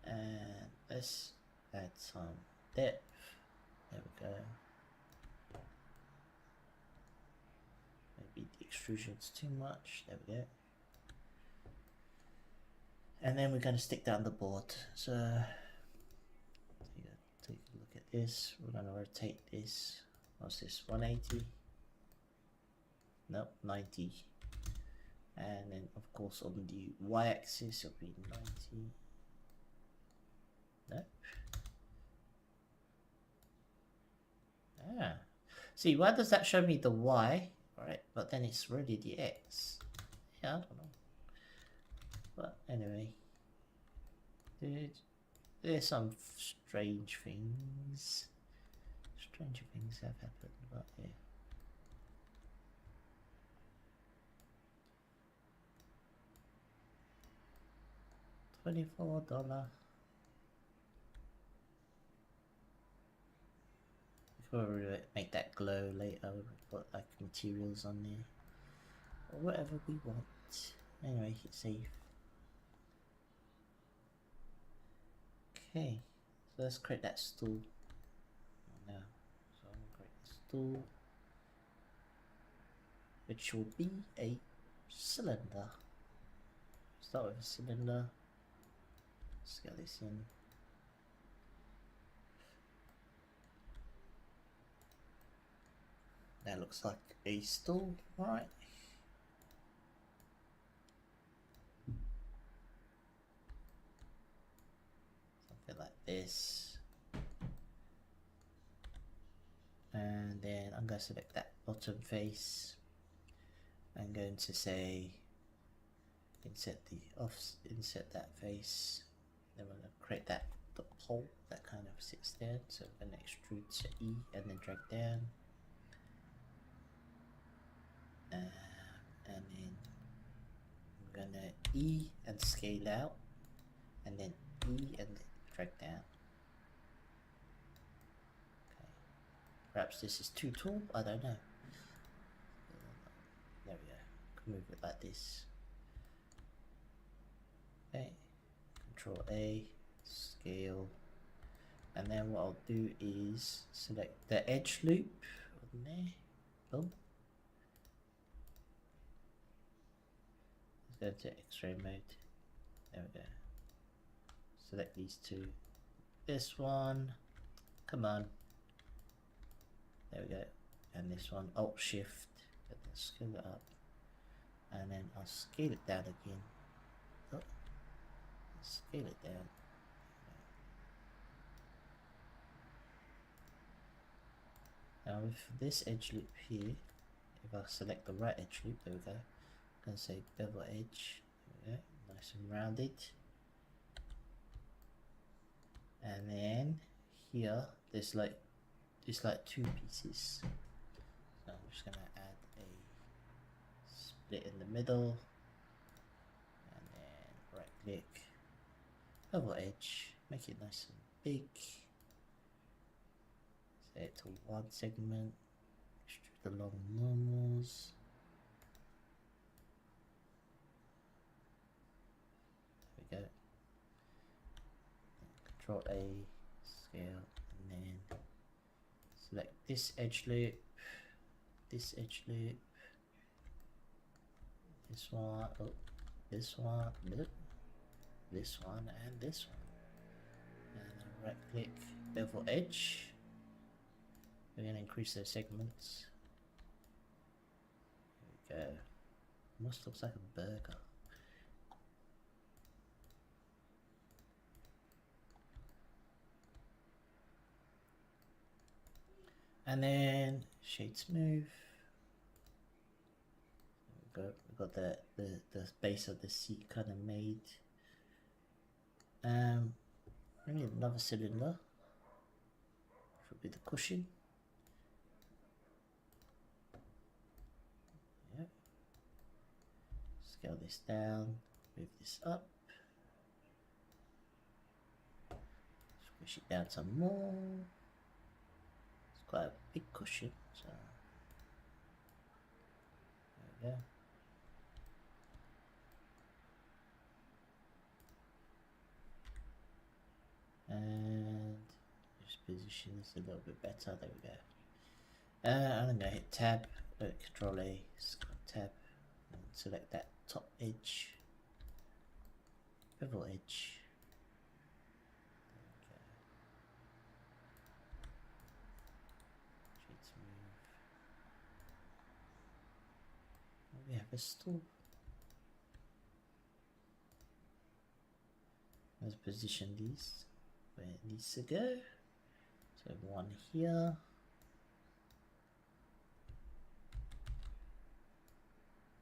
And let's add some depth. There we go. Maybe the extrusion's too much. There we go. And then we're going to stick down the board. So take a look at this. We're going to rotate this. What's this? 180? Nope, 90. And then of course on the y-axis it'll be 90. Nope. See, why does that show me the y? Alright, but then it's really the x. Yeah, I don't know. But anyway, there's some strange things. Stranger things have happened, but yeah. $24. We'll make that glow later. We'll put like materials on there or whatever we want. Anyway, hit save. Okay, so let's create that stool now. So I'm gonna create a stool, which will be a cylinder. Start with a cylinder. Let's get this in. That looks like a stool, right? Something like this. And then I'm going to select that bottom face. I'm going to say insert that face. Then we're going to create the pole that kind of sits there. So we're going to extrude to E and then drag down. And then we're going to E and scale out. And then E and drag down. Okay. Perhaps this is too tall, I don't know. There we go. Move it like this. Okay. Control A, scale. And then what I'll do is select the edge loop on there. Boom. Let's go to X-ray mode. There we go. Select these two. This one. Come on. There we go. And this one. Alt Shift. Scale it up. And then I'll scale it down again. Oh. Scale it down. Now with this edge loop here, if I select the right edge loop, there we go. I'm going to say bevel edge. There we go. Nice and rounded. And then here there's like two pieces. So I'm just gonna add a split in the middle, and then right click, bevel edge, make it nice and big. Set it to one segment, extrude along normals. There we go. Control A, scale, and then select this edge loop, this edge loop, this one, oh, this one, this one, and this one. And then right click, bevel edge. We're going to increase those segments. There we go. Almost looks like a burger. And then shade smooth. We've got the base of the seat kind of made. We need another cylinder, which will be the cushion. Yep. Scale this down, move this up. Squish it down some more. Quite a big cushion, so there we go. And just position this a little bit better. There we go. I'm gonna hit tab, Control A, tab, and select that top edge, bevel edge. We have a stool. Let's position these where it needs to go. So one here.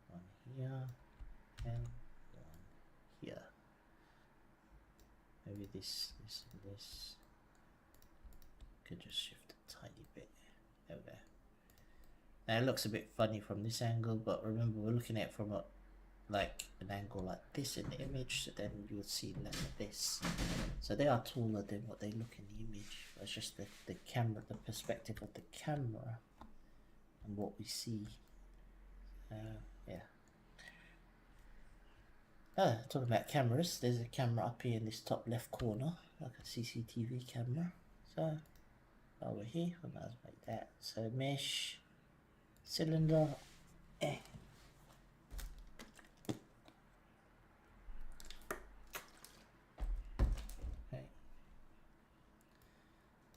One here. And one here. Maybe this and this. Could just shift a tiny bit. There we go. Now it looks a bit funny from this angle, but remember we're looking at it from like an angle like this in the image, so then you'll see like this. So they are taller than what they look in the image. It's just the camera, the perspective of the camera, and what we see. Yeah. Talking about cameras, there's a camera up here in this top left corner, like a CCTV camera. So over here, we might as well make that. So mesh, cylinder, okay.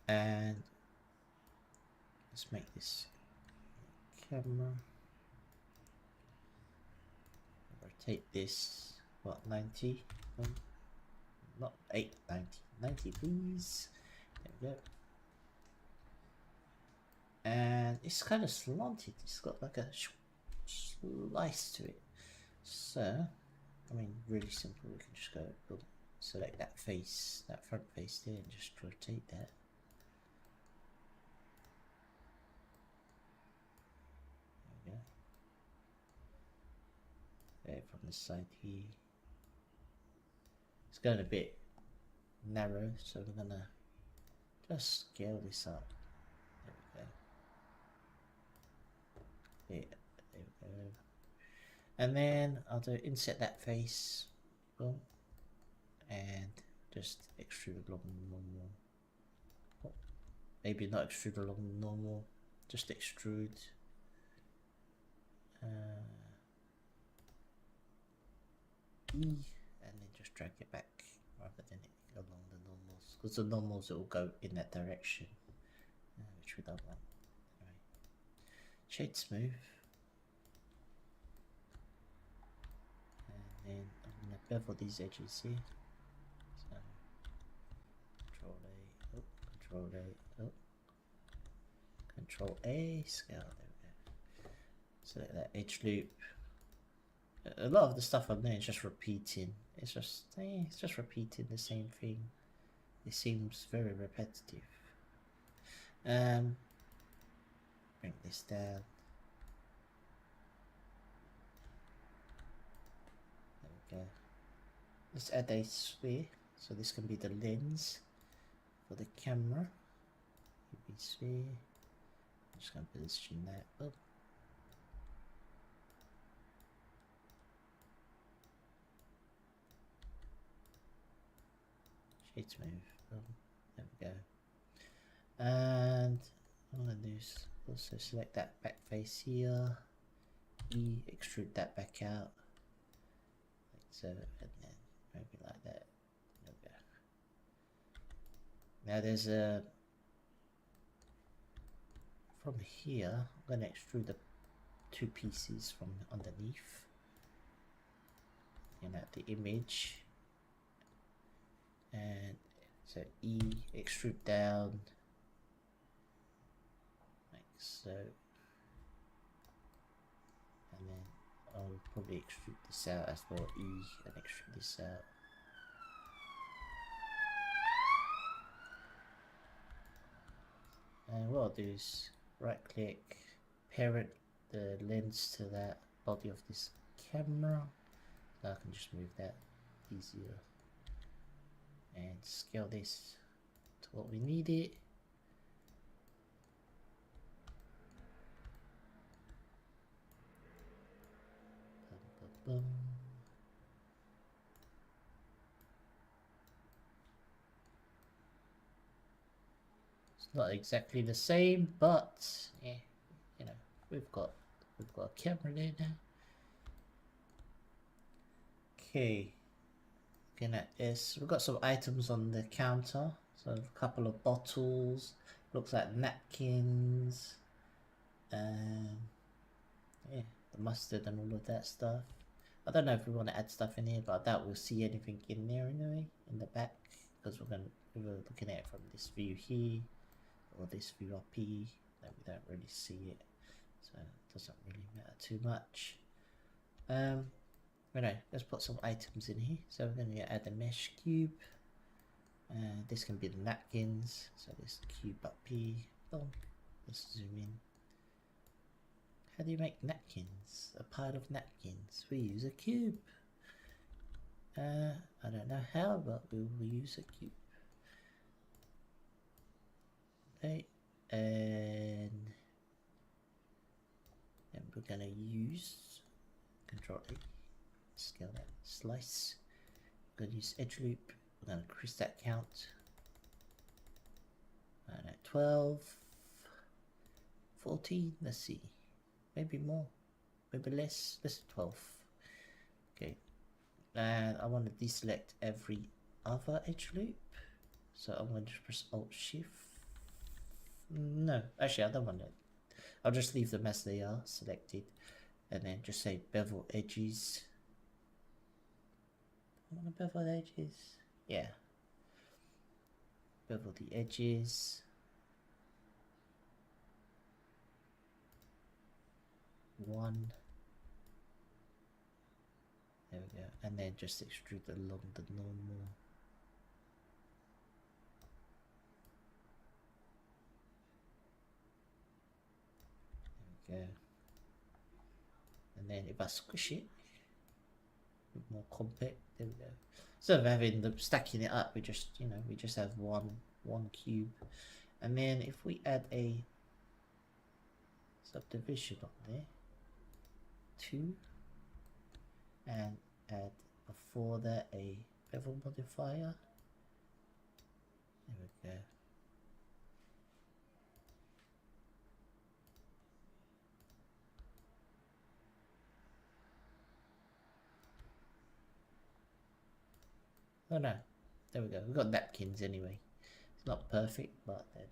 And let's make this camera. Rotate this, what, 90? Not 890, 90 please. There we go. And it's kind of slanted, it's got like a slice to it. So, I mean, really simple, we can just go build, select that face, that front face there, and just rotate that. There we go. There from the side here. It's going a bit narrow, so we're gonna just scale this up. There we go. Yeah, there we go. And then I'll do inset that face, boom, and just extrude along the normal. Oh, maybe not extrude along the normal, just extrude. E, and then just drag it back rather than it along the normals, because the normals it will go in that direction, which we don't want. Anyway, shade smooth, and then I'm going to bevel these edges here. So Control A, oh, Control A, oh, Control A, scale. There we go. Select that edge loop. A lot of the stuff I'm doing is just repeating. It's just repeating the same thing. It seems very repetitive. Bring this down. There we go. Let's add a sphere. So this can be the lens for the camera. UV sphere. I'm just going to position that up. Shade smooth. There we go. And I'm going to do is also select that back face here. E, extrude that back out. Like so, and then maybe like that. There we go. Now there's a, from here, I'm going to extrude the two pieces from underneath. You know, the image. And so E, extrude down. Like so. And then I'll probably extrude this out as well, E, and extrude this out. And what I'll do is right click, parent the lens to that body of this camera. Now I can just move that easier. And scale this to what we need it. Boom. It's not exactly the same, but yeah, you know, we've got a camera there now. Okay, looking at this, we've got some items on the counter. So a couple of bottles, looks like napkins, and yeah, the mustard and all of that stuff. I don't know if we want to add stuff in here, but I doubt we'll see anything in there anyway, in the back, because we're looking at it from this view here, or this view up here, that we don't really see it, so it doesn't really matter too much. Right, let's put some items in here. So we're going to add a mesh cube. This can be the napkins. So this cube up here. Oh, let's zoom in. How do you make napkins? A pile of napkins. We use a cube. I don't know how, but we will use a cube. Okay, and then we're going to use Control A. scale that. Slice. We're going to use edge loop. We're going to increase that count. And at 12, 14, let's see. Maybe more, maybe less. Let's do 12. Okay. And I want to deselect every other edge loop. So I'm going to press Alt Shift. No, actually I don't want it. I'll just leave them as they are selected. And then just say bevel edges. I want to bevel the edges. Yeah. Bevel the edges. 1. There we go. And then just extrude along the normal. There we go. And then if I squish it, a bit more compact, there we go. Instead of having them stacking it up, we just, you know, we just have one cube. And then if we add a subdivision on there, 2, and add before that a bevel modifier. There we go. Oh no, there we go. We've got napkins anyway. It's not perfect, but they're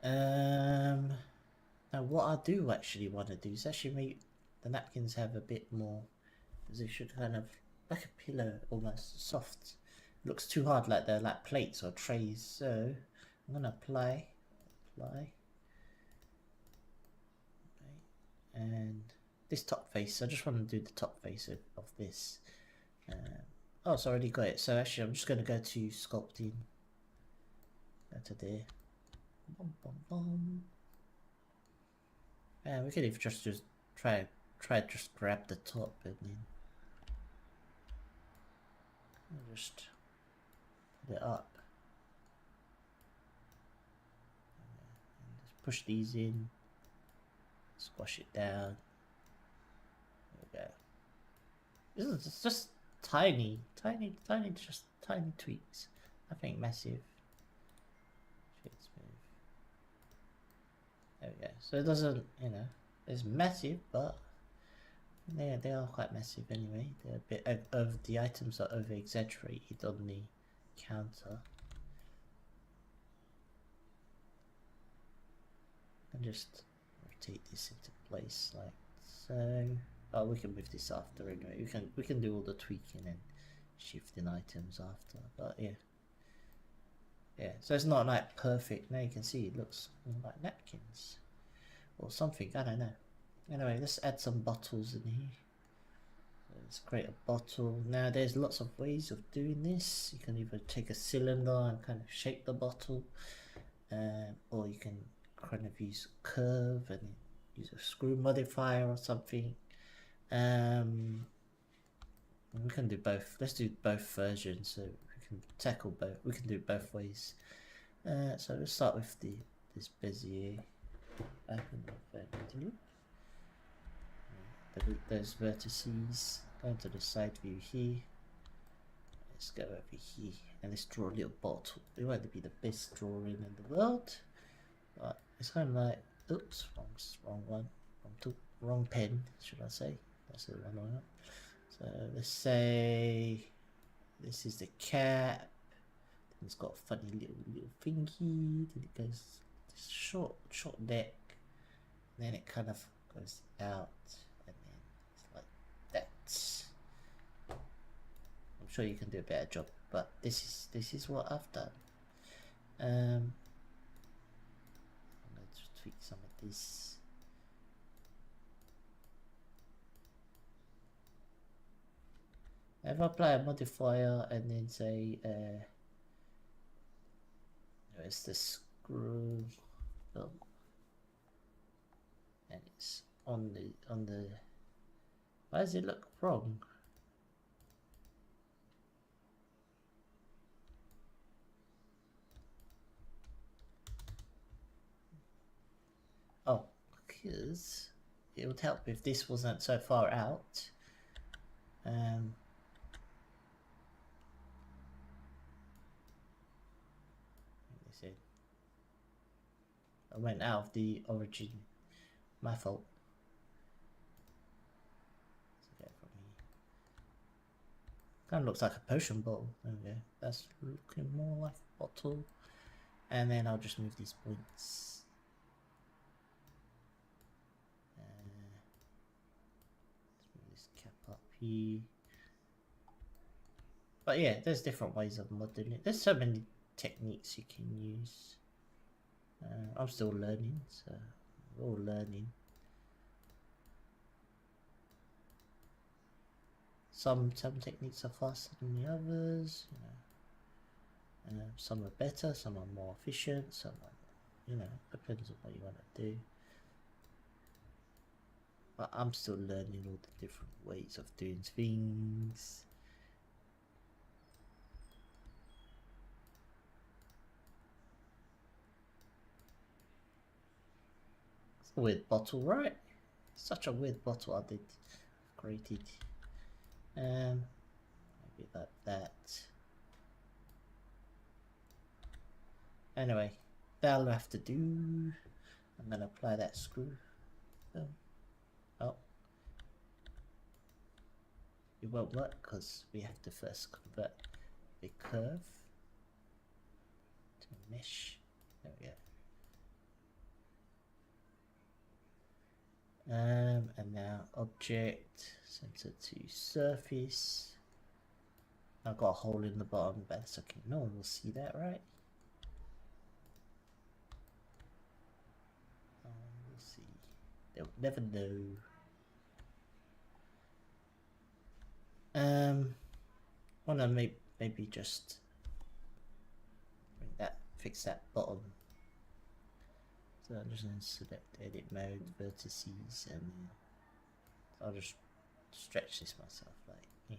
there. Now what I do actually want to do is actually make the napkins have a bit more, because they should kind of like a pillow, almost soft. It looks too hard like they're like plates or trays. So I'm gonna apply, okay. And this top face. I just want to do the top face of this. Oh, it's already got it. So actually, I'm just gonna go to sculpting. Go to there. Boom, boom, boom. And we could even just try just grab the top and then just put it up. And just push these in, squash it down. There we go. This is just tiny tweaks. Nothing massive. There we go. So it doesn't, you know, it's massive, but they are quite massive anyway. They're a bit over, the items are over exaggerated on the counter. And just rotate this into place like so. Oh, we can move this after anyway. We can do all the tweaking and shifting items after, but yeah. Yeah, so it's not like perfect. Now you can see it looks like napkins or something, I don't know. Anyway, let's add some bottles in here. Let's create a bottle. Now there's lots of ways of doing this. You can either take a cylinder and kind of shape the bottle, or you can kind of use a curve and use a screw modifier or something. We can do both. Let's do both versions so we can tackle both. We can do it both ways. So let's start with this Bezier. Delete those vertices. Go into the side view here. Let's go over here and let's draw a little bottle. It won't be the best drawing in the world, but it's kind of like, oops, wrong one, wrong pen, should I say? That's the one on it. So let's say this is the cap. It's got a funny little thingy. Then it goes this short neck. Then it kind of goes out, and then it's like that. I'm sure you can do a better job, but this is what I've done. I'm going to tweak some of this. If I apply a modifier and then say, where's the screw? Oh. And it's on the. Why does it look wrong? Oh, because it would help if this wasn't so far out. I went out of the origin. My fault. Kind of looks like a potion bottle. Okay, that's looking more like a bottle. And then I'll just move these points. Let's move this cap up here. But yeah, there's different ways of modeling it. There's so many techniques you can use. I'm still learning, so we're all learning. Some techniques are faster than the others, you know. Some are better, some are more efficient, some are, you know, depends on what you want to do. But I'm still learning all the different ways of doing things. It's a weird bottle, right? Such a weird bottle I did created. Maybe like that. Anyway, that'll have to do. I'm gonna apply that screw. Oh, it won't work because we have to first convert the curve to mesh. There we go. And now object, center to surface. I've got a hole in the bottom, but that's okay. No one will see that, right? We'll see. They'll never know. Wanna maybe just bring that, fix that bottom. So I'm just going to select edit mode, vertices, and I'll just stretch this myself like yeah.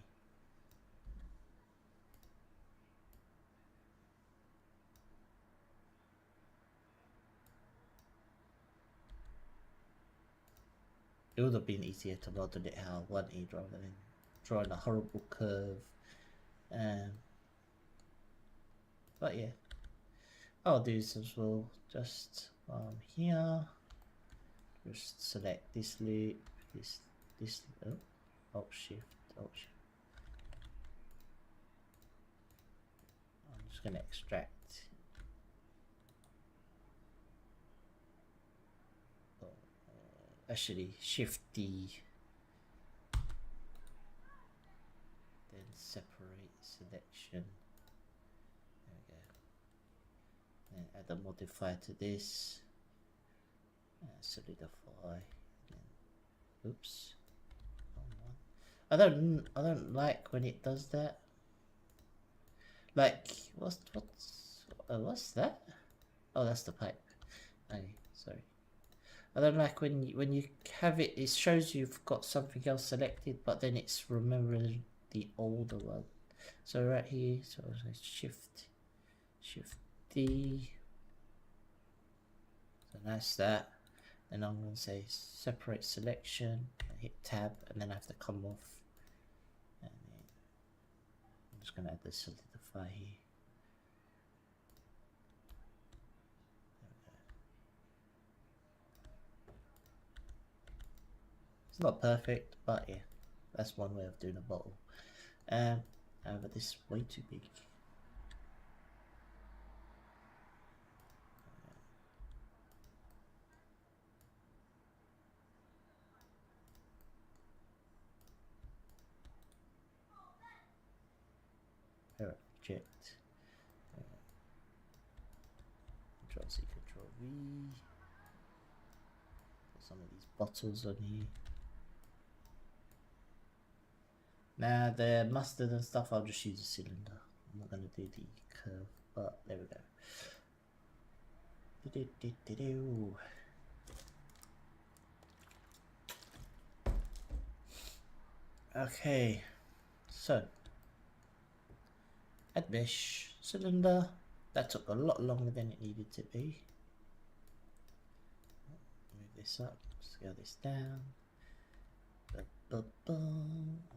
It would have been easier to model it how I wanted rather than drawing a horrible curve. But yeah, I'll do this as well. Just here, just select this loop, this Alt Shift. I'm just gonna extract. Actually, Shift D. Then separate selection. There we go. Then add a modifier to this. Solidify. Then, oops. I don't like when it does that. Like what's that? Oh, that's the pipe. Okay, sorry. I don't like when you have it. It shows you've got something else selected, but then it's remembering the older one. So right here, so I'll say Shift D. So that's that. Then I'm going to say separate selection. Hit Tab, and then I have to come off. And then I'm just going to add the solidify here. It's not perfect, but yeah, that's one way of doing a bottle. However, this is way too big. Object. Control C, Control V. Put some of these bottles on here. Now the mustard and stuff, I'll just use a cylinder. I'm not going to do the curve, but there we go. Okay, so add mesh cylinder. That took a lot longer than it needed to be. Move this up. Scale this down. I'm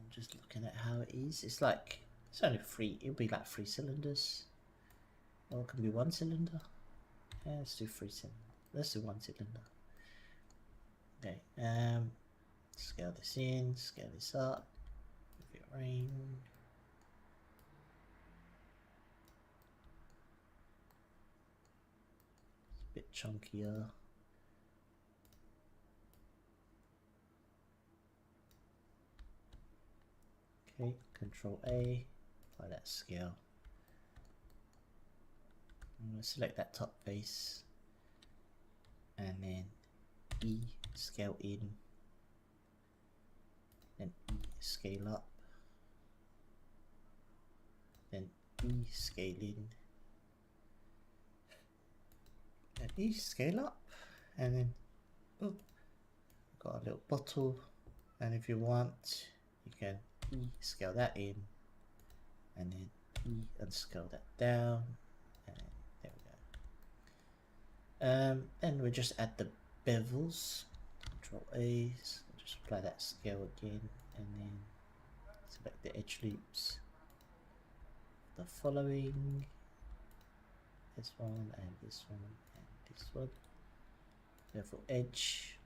just looking at how it is. It's like, it's only three, it'll be like 3 cylinders. Or it can be 1 cylinder. Yeah, let's do 3 cylinders. Let's do 1 cylinder. Okay, scale this in, scale this up. Move it around. It's a bit chunkier. Okay, Control A, apply that scale. I'm going to select that top face and then E, scale in, then E, scale up, then E, scale in, and E, scale up, and then boom, got a little bottle. And if you want, you can E, scale that in, and then E, and scale that down, and there we go. Then we just add the bevels. Control A, just apply that scale again, and then select the edge loops. The following, this one and this one and this one. Bevel edge.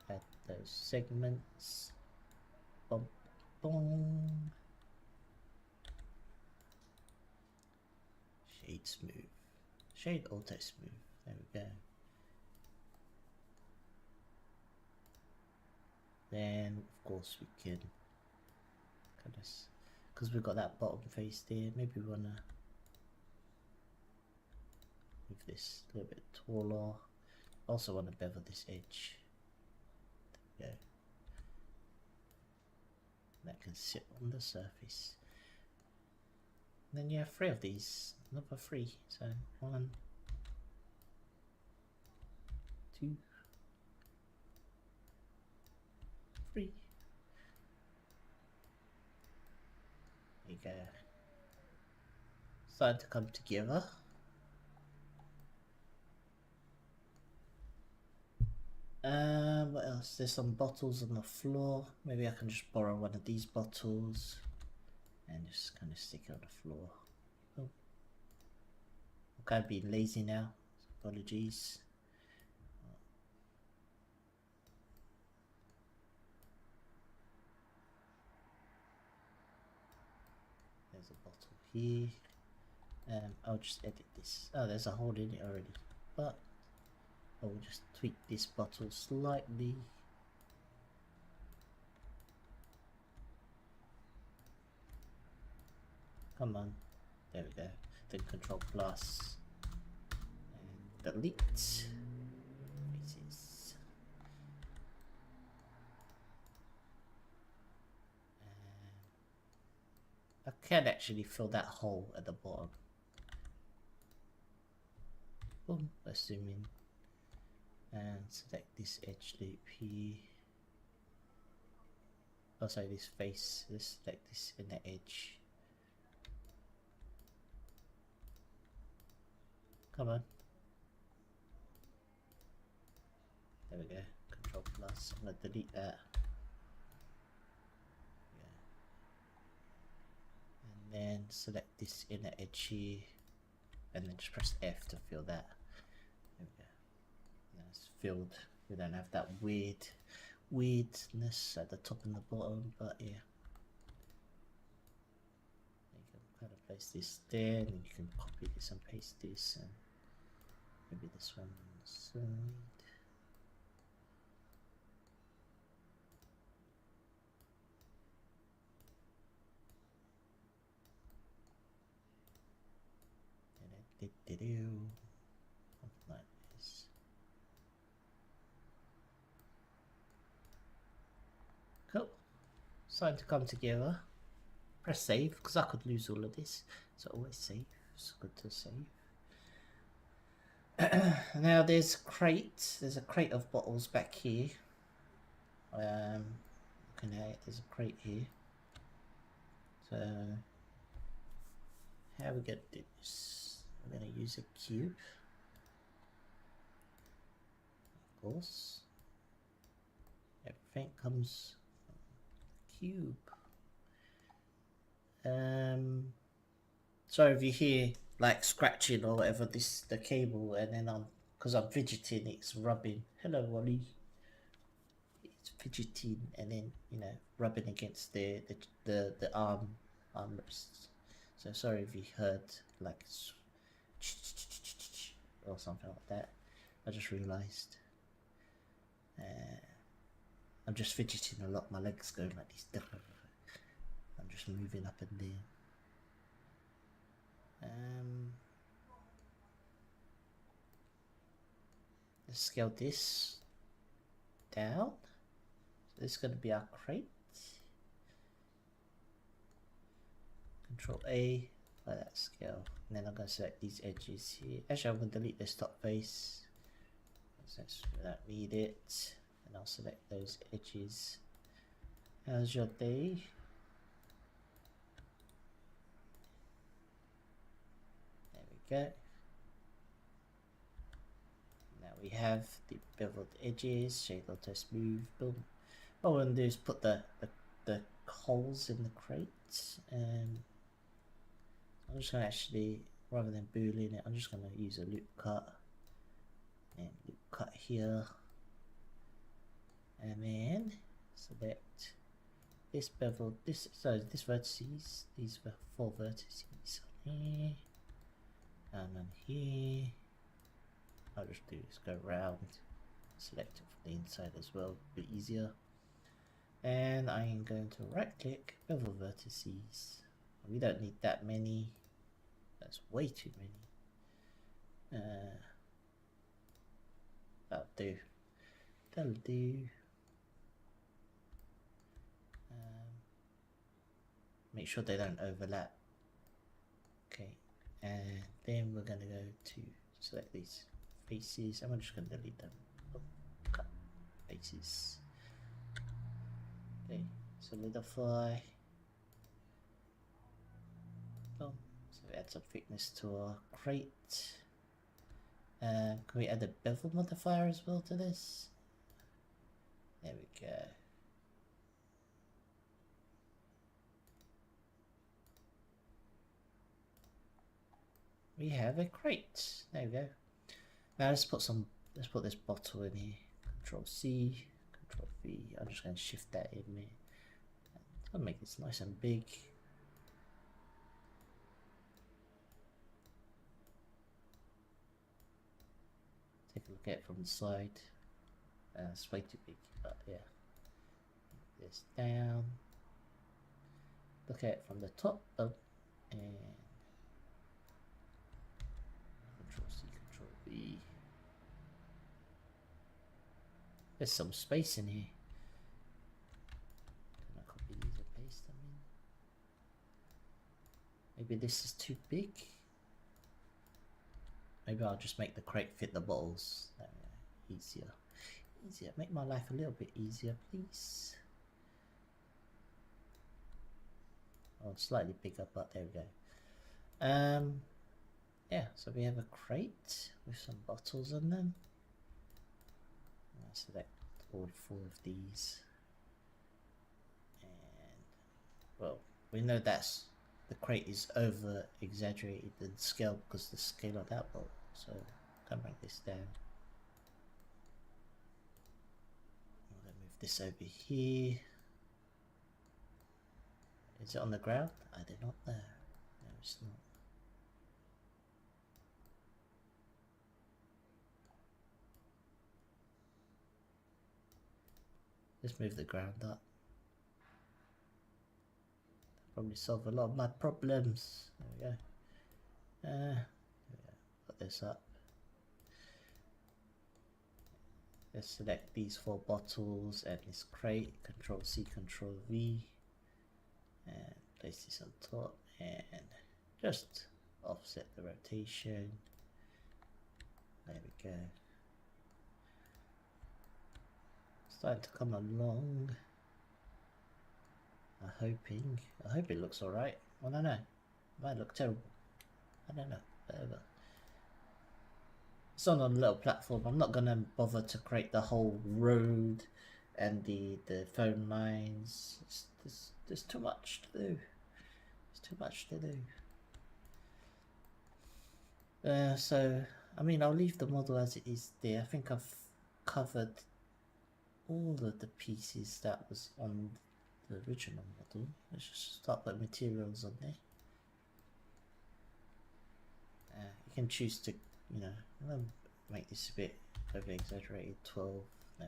Add those segments. Bum, bum. Shade smooth. Shade auto smooth. There we go. Then of course we can kind of, because we've got that bottom face there, maybe we wanna move this a little bit taller. Also want to bevel this edge. There we go. That can sit on the surface. And then you have 3 of these, another 3. So 1, 2, 3. There you go. Starting to come together. What else? There's some bottles on the floor. Maybe I can just borrow one of these bottles and just kind of stick it on the floor. Oh. I'm kind of being lazy now. Apologies. There's a bottle here. I'll just edit this. Oh, there's a hole in it already. But I will just tweak this bottle slightly. Come on. There we go. Then Control Plus and delete faces. I can actually fill that hole at the bottom. Boom, let's zoom in and select this edge loop here. Oh, sorry, this face. Let's select this in the edge. Come on. There we go. Control Plus. I'm gonna delete that. And then select this inner edge here, and then just press F to fill that. There we go. Now it's filled. We don't have that weirdness at the top and the bottom, but yeah. You can kind of place this there, and you can copy this and paste this, and maybe this one on the side. Something like this. Cool. Starting to come together. Press save, because I could lose all of this. So always save. It's good to save. Now there's a crate of bottles back here. Looking at it, there's a crate here. So how are we gonna do this? We're gonna use a cube. course. Everything comes from the cube. Sorry if you hear like scratching or whatever, this the cable, and then because I'm fidgeting, it's rubbing. Hello, Wally. It's fidgeting and then, you know, rubbing against the armrests. So sorry if you heard like or something like that. I just realised. I'm just fidgeting a lot. My legs going like this. I'm just moving up and down. Let's scale this down. So this is going to be our crate. Control A by that scale. And then I'm going to select these edges here. Actually, I'm going to delete this top face. Since we don't need it. And I'll select those edges. How's your day? There we go. Now we have the beveled edges, shade auto smooth, boom. What we're going to do is put the holes in the crate. And I'm just going to actually, rather than boolean it, I'm just going to use a loop cut. And loop cut here. And then select this bevel, this vertices, these 4 vertices on here, and on here. I'll just do is go around, select it from the inside as well, a bit easier. And I am going to right click, bevel vertices. We don't need that many, that's way too many. That'll do. Make sure they don't overlap. Okay, and then we're going to go to select these faces, and we're just going to delete them. Cut faces. Okay, solidify. Boom. So we add some thickness to our crate. Can we add a bevel modifier as well to this? There we go. We have a crate. There we go. Now let's put this bottle in here. Control C, Control V. I'm just going to shift that in there. I'll make this nice and big. Take a look at it from the side. It's way too big, but yeah. This down. Look at it from the top up, and Control C, Control V. There's some space in here. Can I copy these and paste them in? Maybe this is too big. Maybe I'll just make the crate fit the bottles. Easier. Make my life a little bit easier, please. Oh, slightly bigger, but there we go. Yeah, so we have a crate with some bottles in them. I'll select all 4 of these. And, well, we know that's the crate is over exaggerated in scale because the scale of that bottle. So, I'm going to bring this down. I'm going to move this over here. Is it on the ground? I do not know. No, it's not. Let's move the ground up. Probably solve a lot of my problems. There we go. Put this up. Let's select these 4 bottles and this crate. Control C, Control V. And place this on top and just offset the rotation. There we go. Starting to come along. I hope it looks alright. I don't know. It might look terrible. I don't know. Whatever. It's on a little platform. I'm not gonna bother to create the whole road and the phone lines. There's too much to do. There's too much to do. So I mean, I'll leave the model as it is there. I think I've covered all of the pieces that was on the original model. Let's just start putting materials on there. You can choose to, you know, make this a bit over exaggerated. 12. No.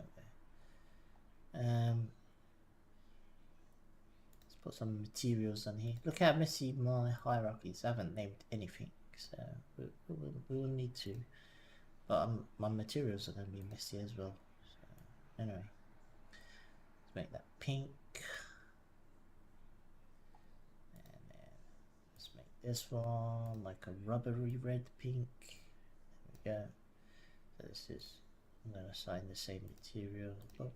Let's put some materials on here. Look how messy my hierarchies. I haven't named anything, so we will need to. But my materials are going to be messy as well. So anyway, let's make that pink. And then let's make this one like a rubbery red pink. There we go. So this is, I'm going to assign the same material. Oh.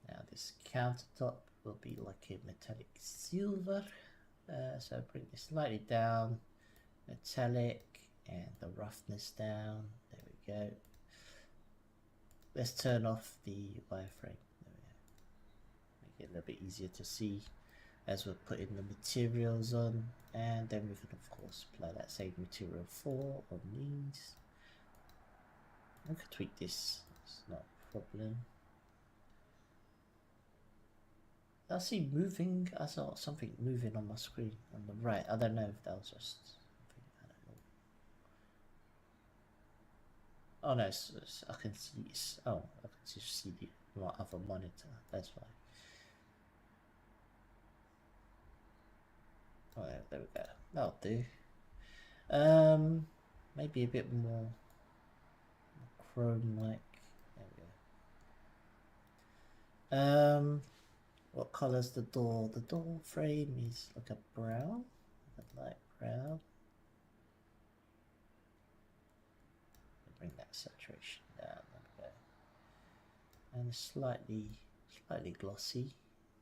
Now this countertop will be like a metallic silver. So bring this slightly down, metallic, and the roughness down. There we go. Let's turn off the wireframe. There we go. Make it a little bit easier to see as we're putting the materials on, and then we can of course apply that same material 4 on these. I can tweak this, it's not a problem. I see moving, I saw something moving on my screen on the right. I don't know if that was just something, I don't know. Oh no, I can see, I can just see my other monitor, that's why. Oh, there we go, that'll do. Maybe a bit more chrome-like. There we go. What color's the door? The door frame is like a brown, a light brown. Bring that saturation down. Okay. And slightly glossy,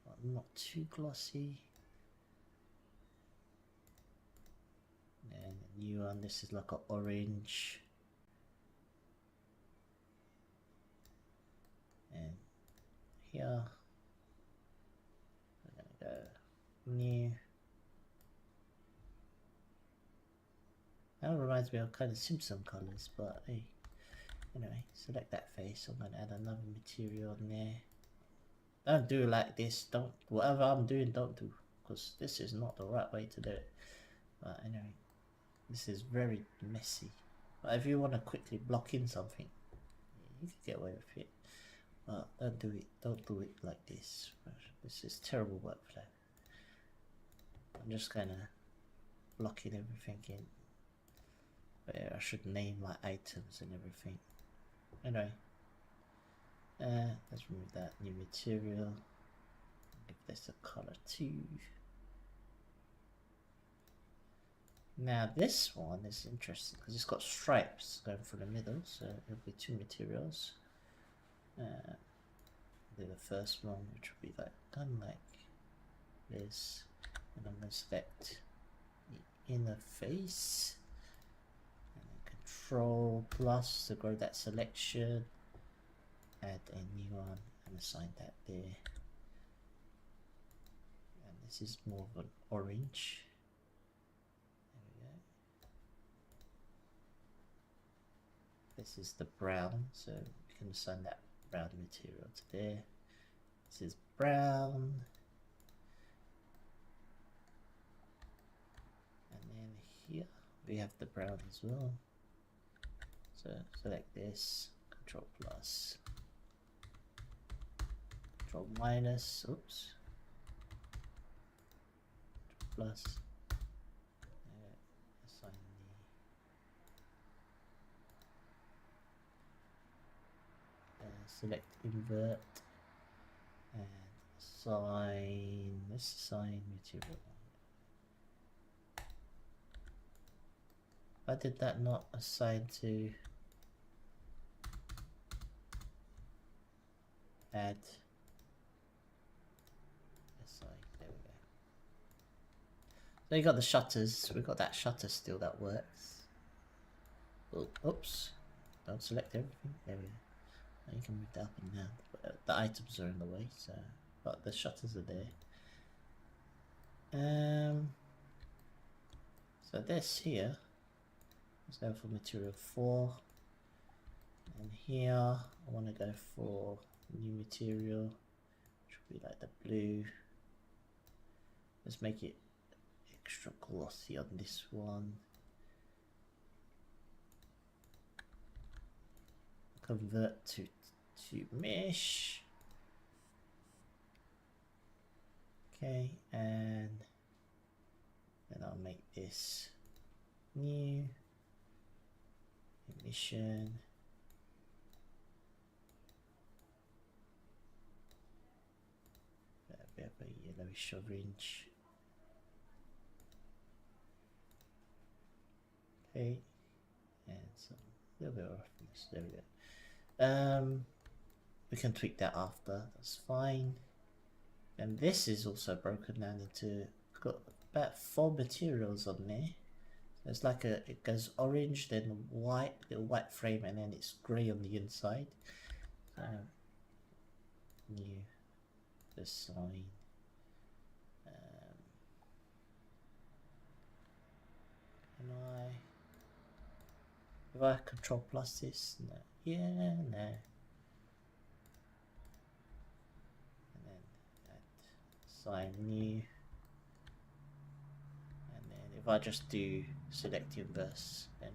but not too glossy. And the new one, this is like an orange. And here we're gonna go new. That reminds me of kind of Simpson colors, but hey, anyway, select that face. I'm gonna add another material on there. Don't do like this. Don't, whatever I'm doing, don't do, because this is not the right way to do it. But anyway, this is very messy. But if you want to quickly block in something, you can get away with it. But don't do it. Don't do it like this. This is terrible workflow. I'm just kind of blocking everything in where I should name my items and everything. Anyway, let's remove that new material. Give this a color too. Now this one is interesting because it's got stripes going through the middle, so it'll be 2 materials. Do the first one, which will be like kind of like this, and I'm going to select the inner face, and then Control Plus to grow that selection, add a new one and assign that there. And this is more of an orange. This is the brown, so we can assign that brown material to there. This is brown. And then here we have the brown as well. So select this, Control Plus, Control Minus, oops, Control Plus. Assign select invert and assign, let's assign material. Why did that not assign to add assign? There we go. So you got the shutters. We got that shutter still that works. Oh, oops! Don't select everything. There we go. Now you can move that up and down. But the items are in the way, so but the shutters are there. So this here. Let's go for material 4. And here I want to go for new material, which will be like the blue. Let's make it extra glossy on this one. Convert to mesh. Okay, and then I'll make this new emission. A bit of a yellowish orange. Okay, and some little bit of roughness. There we go. We can tweak that after. That's fine. And this is also broken down into. Got about 4 materials on there. So it's like it goes orange, then white, little white frame, and then it's grey on the inside. New design. If I control plus this, no, yeah, no. And then add sign new. And then if I just do select inverse, then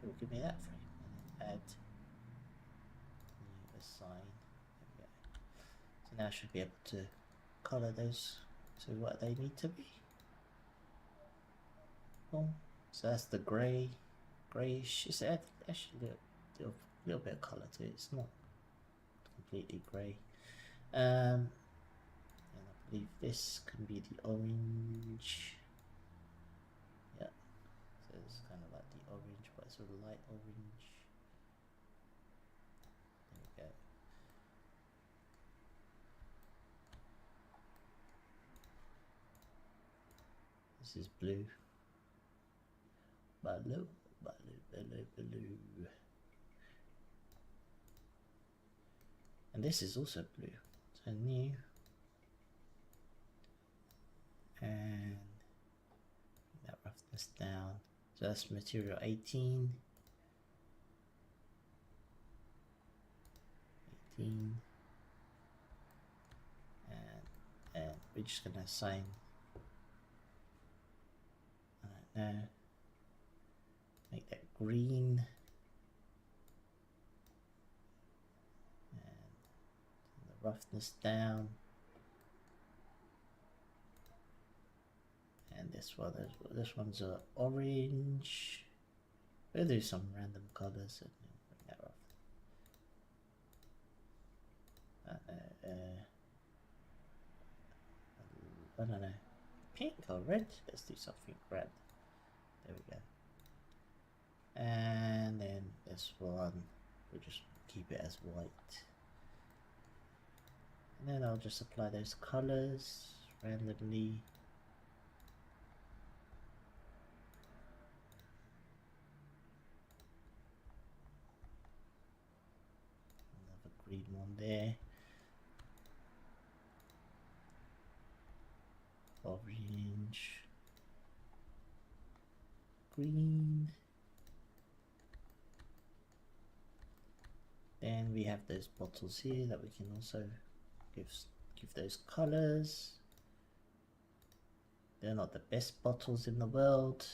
it will give me that frame. And then add new assign. There we go. So now I should be able to color those to what they need to be. Cool. So that's the grayish. It's actually a little bit of color to it. It's not completely grey. And I believe this can be the orange. Yeah. So it's kind of like the orange, but it's a light orange. There we go. This is blue. Blue. And this is also blue. So new. And that roughness down. So that's material 18. 18. And we're just gonna assign. I don't know. Make that green. And the roughness down. And this one's a orange. We'll do some random colors and bring that off. I don't know, pink or red. Let's do something red. There we go. And then this one, we'll just keep it as white. And then I'll just apply those colors randomly. Another green one there. Orange. Green. Then we have those bottles here that we can also give those colors. They're not the best bottles in the world.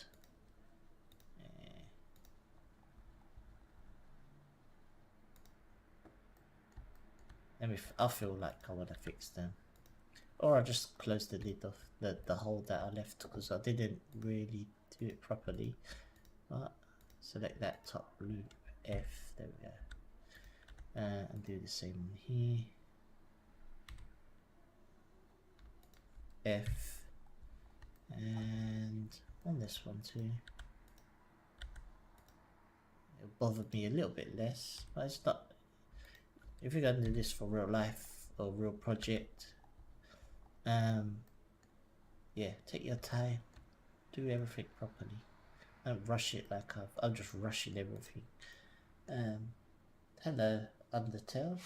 And I feel like I want to fix them, or I just close the lid off the hole that I left because I didn't really do it properly. But select that top blue F. There we go. And do the same one here. F, and on this one too. It'll bother me a little bit less, but it's not. If you're going to do this for real life or real project, yeah, take your time, do everything properly. Don't rush it like I'm just rushing everything. Hello, Undertale.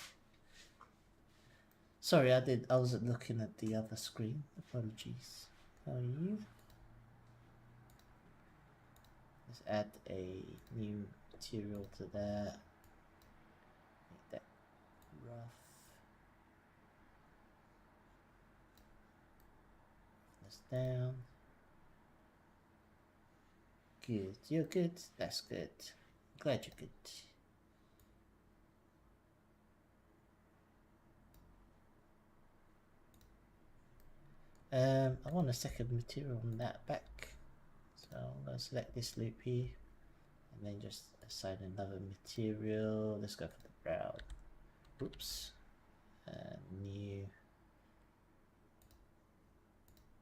Sorry, I wasn't looking at the other screen. Apologies. How are you? Let's add a new material to that. Make that rough. Roughness down. Good. You're good. That's good. Glad you're good. I want a second material on that back. So I'm going to select this loop here and then just assign another material. Let's go for the brown. Oops. New.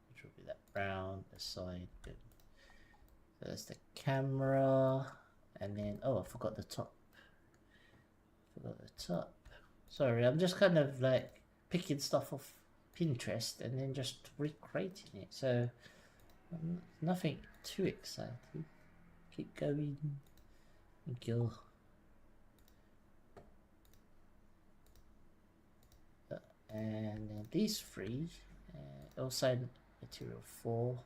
Which will be that brown assign. Good. So that's the camera. And then, oh, I forgot the top. Sorry, I'm just kind of like picking stuff off Pinterest and then just recreating it. So nothing too exciting. Keep going. Thank you. And then these three, also material 4.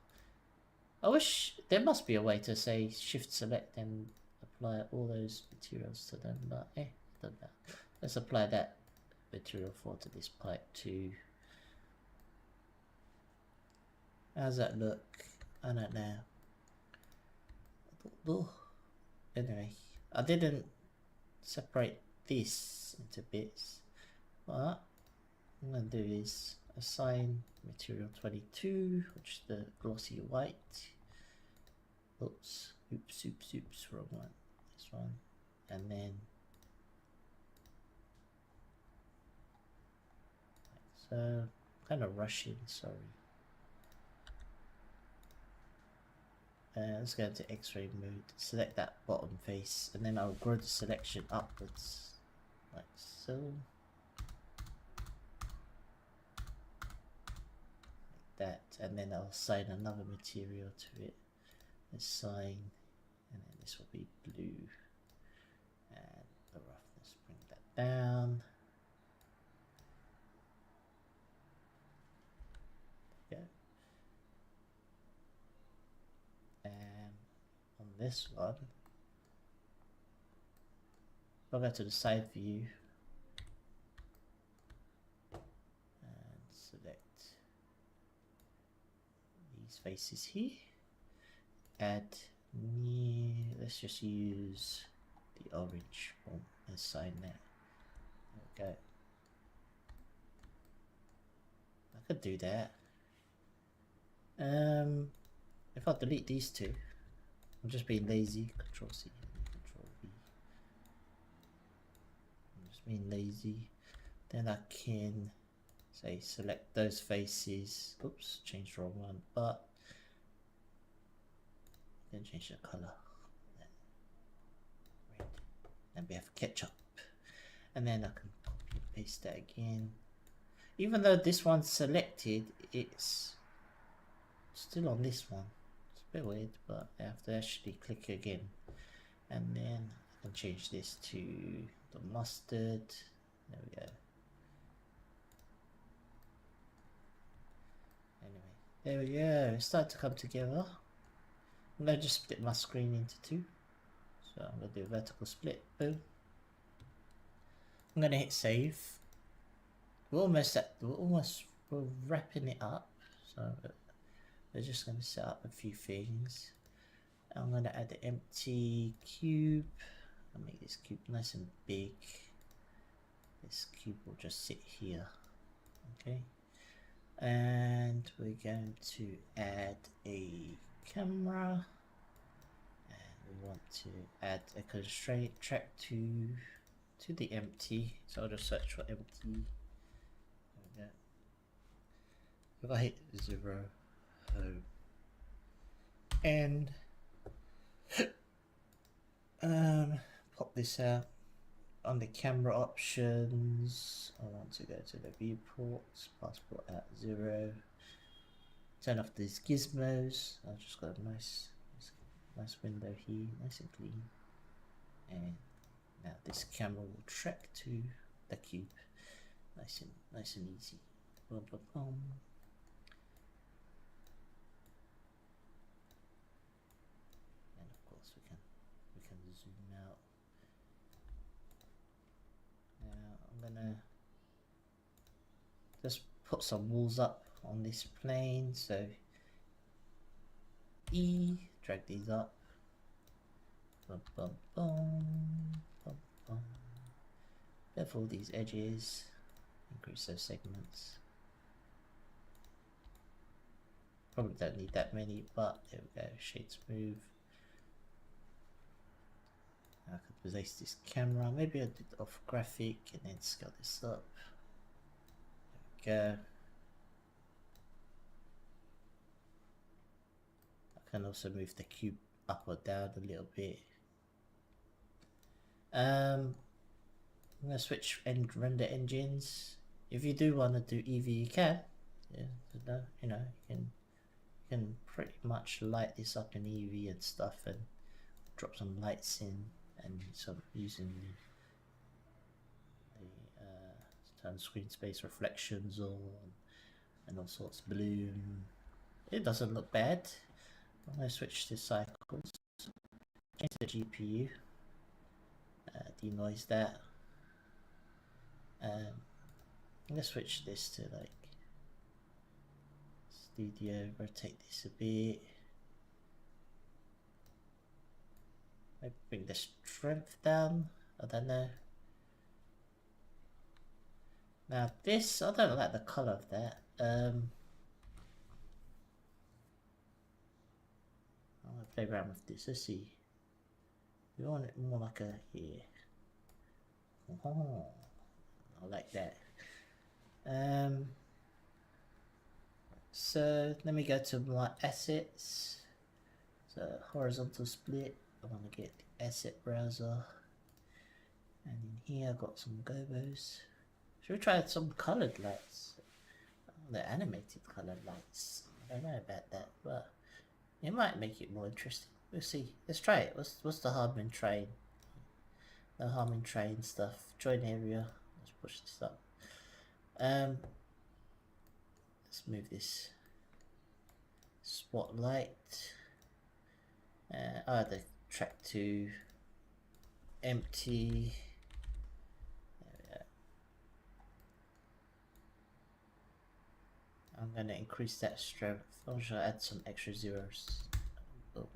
I wish there must be a way to say shift select and apply all those materials to them, but doesn't matter. Let's apply that material 4 to this pipe too. How's that look? I don't know. Anyway, I didn't separate this into bits. What I'm going to do is assign material 22, which is the glossy white. Oops, wrong one. This one. And then so kind of rushing, sorry. Let's go into X-ray mode, select that bottom face, and then I'll grow the selection upwards, like so. Like that, and then I'll assign another material to it. Assign, and then this will be blue. And the roughness, bring that down. And on this one, I'll go to the side view and select these faces here. Add new, let's just use the orange one and assign that. There we go. I could do that. If I delete these two, I'm just being lazy. Control C, Control V. I'm just being lazy. Then I can say select those faces. Oops, changed the wrong one, but then change the color. Red. And we have ketchup. And then I can copy and paste that again. Even though this one's selected, it's still on this one. It's a bit weird, but I have to actually click again. And then I can change this to the mustard. There we go. Anyway, there we go. It's starting to come together. I'm going to just split my screen into two. So I'm going to do a vertical split. Boom. I'm going to hit save. We're wrapping it up. So we're just going to set up a few things. I'm going to add the empty cube. I'll make this cube nice and big. This cube will just sit here. Okay. And we're going to add a camera. And we want to add a constraint track to the empty. So I'll just search for empty. There we go. If I hit 0, home. And pop this out. On the camera options, I want to go to the viewports, passport at 0. turn off these gizmos. I've just got a nice window here, nice and clean. And now this camera will track to the cube, nice and easy. Boom, boom, boom. And of course we can zoom out. Now I'm gonna just put some walls up on this plane. So E, drag these up. Boom, boom, boom, boom, boom. Bevel these edges, increase those segments. Probably don't need that many, but there we go, shade smooth. I could place this camera, maybe I'll do it off graphic and then scale this up. There we go. I can also move the cube up or down a little bit. I'm gonna switch render engines. If you do want to do Eevee, you can. Yeah, you know, you can pretty much light this up in Eevee and stuff, and drop some lights in, and some using the turn screen space reflections on, and all sorts of bloom. It doesn't look bad. I'm gonna switch to cycles, change the GPU, denoise that. I'm gonna switch this to like studio, rotate this a bit. Maybe bring the strength down, I don't know. Now this, I don't like the color of that. I'm gonna play around with this, let's see. We want it more like a, yeah. Oh, I like that. So let me go to my assets. So horizontal split, I want to get the asset browser. And in here I've got some gobos. Should we try some colored lights? Oh, the animated colored lights. I don't know about that, but it might make it more interesting. We'll see. Let's try it. What's the harm in trying? No harm in trying stuff. Join area. Let's push this up. Let's move this spotlight. I had the track to empty. There we go. I'm gonna increase that strength. I should add some extra zeros. Boom.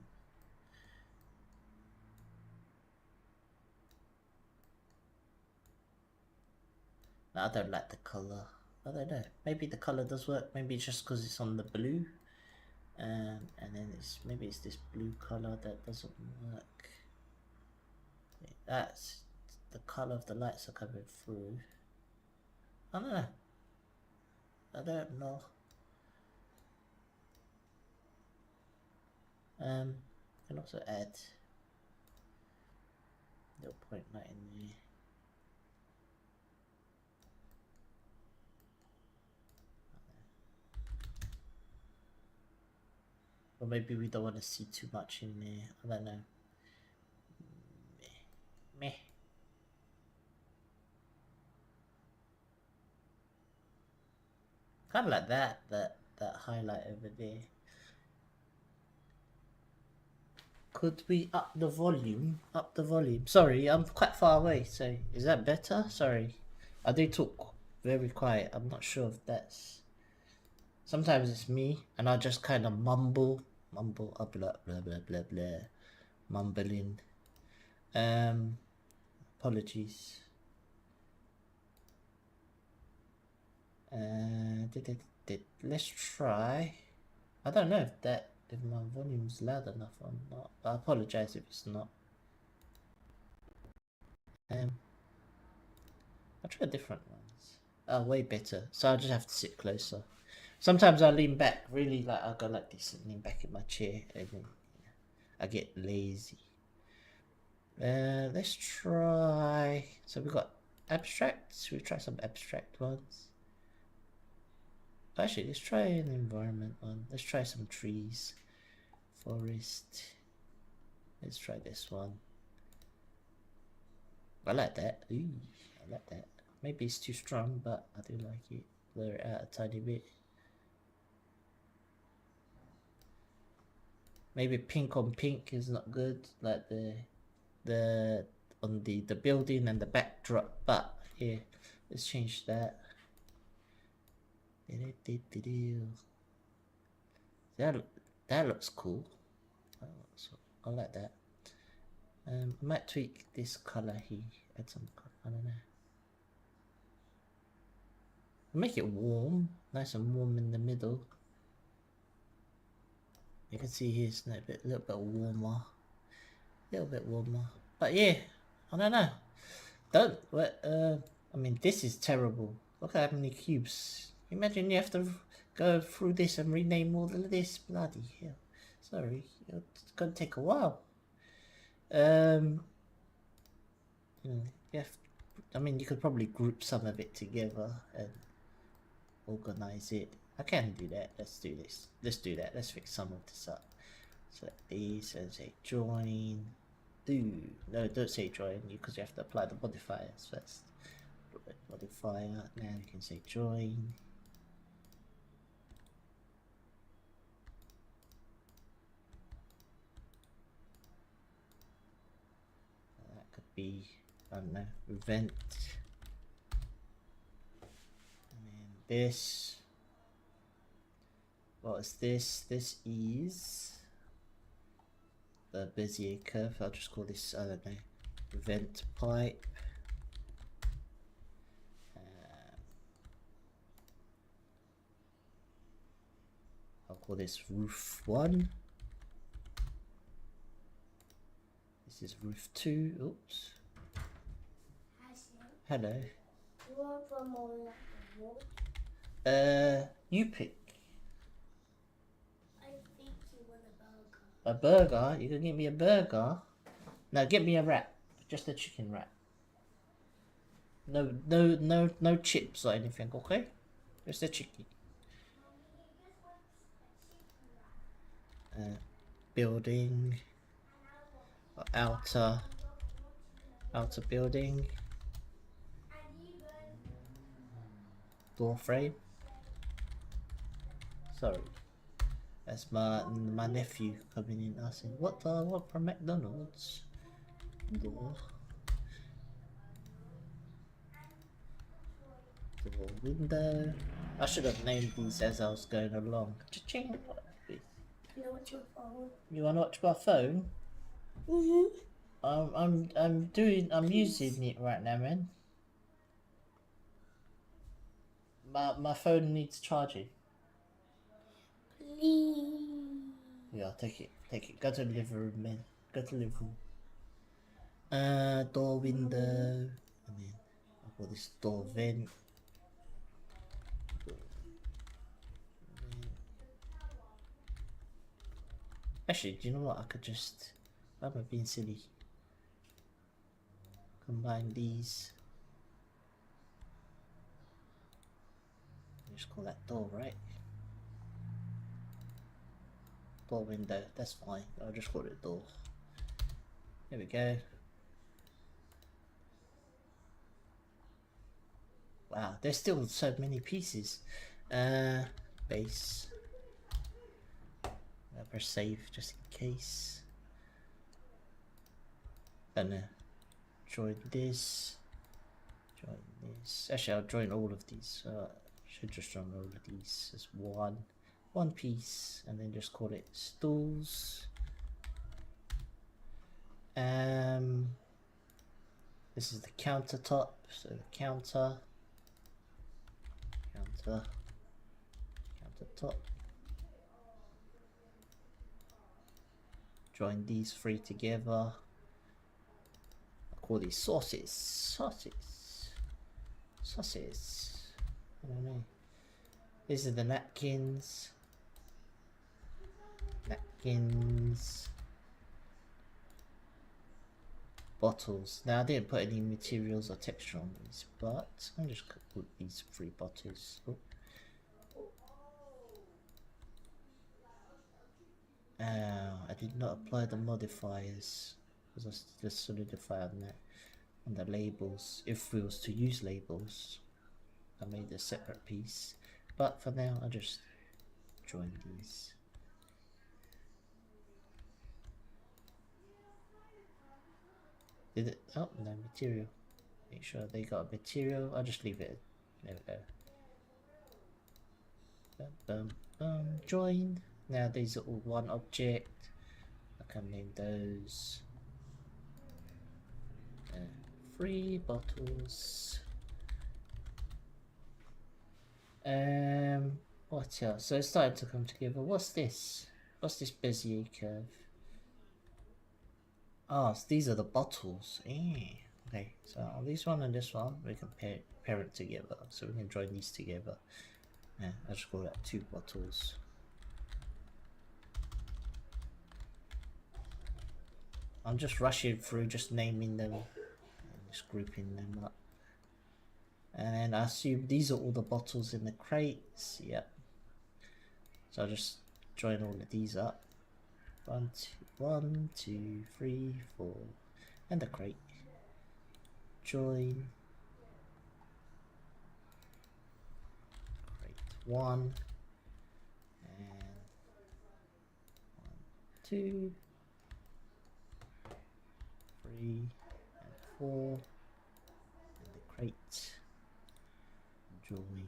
No, I don't like the color. I don't know. Maybe the color does work. Maybe it's just because it's on the blue. And then maybe it's this blue color that doesn't work. That's the color of the lights are coming through. I don't know. I don't know. Can also add little point light in there. Or maybe we don't want to see too much in there. I don't know. Meh. Kind of like that highlight over there. Could we up the volume? Up the volume. Sorry, I'm quite far away. So is that better? Sorry, I do talk very quiet. I'm not sure if that's. Sometimes it's me, and I just kind of mumble, blah blah blah blah blah, mumbling. Apologies. Let's try. I don't know if my volume's loud enough or not. I apologize if it's not. I'll try different ones. Oh, way better. So I'll just have to sit closer. Sometimes I lean back, really, like I'll go like this and lean back in my chair, and then I get lazy. Let's try. So we've got abstract. Should we try some abstract ones? Actually, let's try an environment one. Let's try some trees. Forest. Let's try this one. I like that. Ooh, I like that. Maybe it's too strong, but I do like it. Blur it out a tiny bit. Maybe pink on pink is not good, like the on the building and the backdrop. But here, let's change that. That looks cool. I like that. I might tweak this color here. Add some color. I don't know. Make it warm, nice and warm in the middle. You can see here it's a little bit warmer, But yeah, I don't know. I mean, this is terrible. Look at how many cubes. Imagine you have to go through this and rename all of this. Bloody hell! Sorry, it's gonna take a while. You have. I mean, you could probably group some of it together and organize it. I can do that. Let's do this. Let's do that. Let's fix some of this up. Select these and say join. No, don't say join because you have to apply the modifiers first. Modifier. Now you can say join. That could be, I don't know, event. And then this. What is this? This is the Bezier curve. I'll just call this, I don't know, event pipe. I'll call this roof 1. This is roof 2. Oops. Hello. You pick. I think you want a burger. A burger? You can get me a burger? No, get me a wrap. Just a chicken wrap. No chips or anything, okay? Just a chicken. Building. Outer building. Door frame. Sorry. That's my nephew coming in asking, what from McDonald's? Door window. I should have named these as I was going along. Cha-ching. You watch your phone? You wanna watch my phone? I'm using it right now, man. My phone needs charging. Please. Yeah, take it. Go to the living room, man. Go to the living room. Door window, and then I'll call this door vent. Actually, do you know what? I could just, I'm being silly. Combine these. Just call that door, right? Door window, that's fine. I'll just call it door. There we go. Wow, there's still so many pieces. Base. I'll press save just in case. And join this. Join this. Actually, I'll join all of these. Should just join all of these as one piece, and then just call it stools. This is the countertop, so countertop. Join these 3 together. I'll call these sauces. I don't know. These are the napkins. Bottles. Now I didn't put any materials or texture on these, but I'm just gonna put these 3 bottles. Oh. I did not apply the modifiers because I just solidify on that on the labels. If we was to use labels, I made a separate piece, but for now I just join these. Did it? Oh, no material. Make sure they got a material. I'll just leave it. There we go. Join. Now these are all one object. I can name those 3 bottles. What else? So it's starting to come together. What's this? What's this Bezier curve? Ah, so these are the bottles. Okay, so on this one and this one, we can pair it together. So we can join these together. Yeah, I'll just call that 2 bottles. I'm just rushing through, just naming them and just grouping them up. And I assume these are all the bottles in the crates. Yep. So I'll just join all of these up. 1, 2, 3, 4, and the crate. Join. Crate 1 and 1, 2, 3, and 4, and the crate. Join.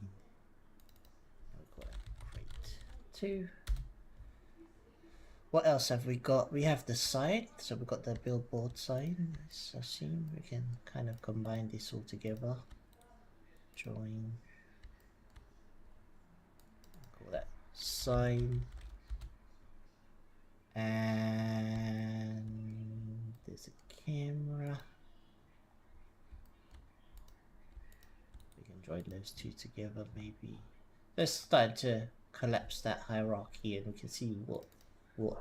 We've got crate 2. What else have we got? We have the sign, so we've got the billboard sign. So I assume we can kind of combine this all together. Join. Call that sign. And there's a camera. We can join those 2 together maybe. Let's start to collapse that hierarchy and we can see what camera,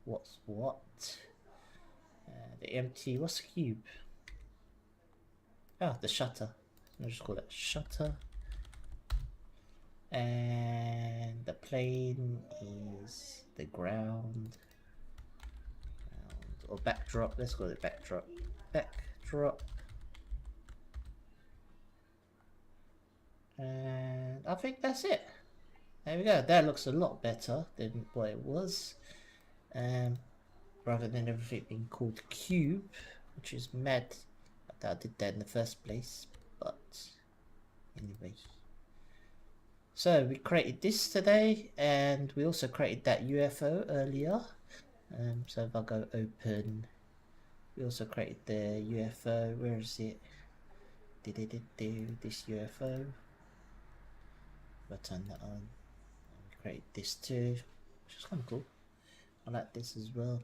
what's what. The empty, what's the cube? Ah, the shutter. I'll just call that shutter. And the plane is the ground. Or backdrop, let's call it backdrop. Backdrop. And I think that's it. There we go. That looks a lot better than what it was. Rather than everything being called cube, which is mad that I did that in the first place. But anyway. So we created this today, and we also created that UFO earlier. So if I go open, we also created the UFO. Where is it? This UFO. I'll turn that on. Create this too, which is kind of cool. I like this as well.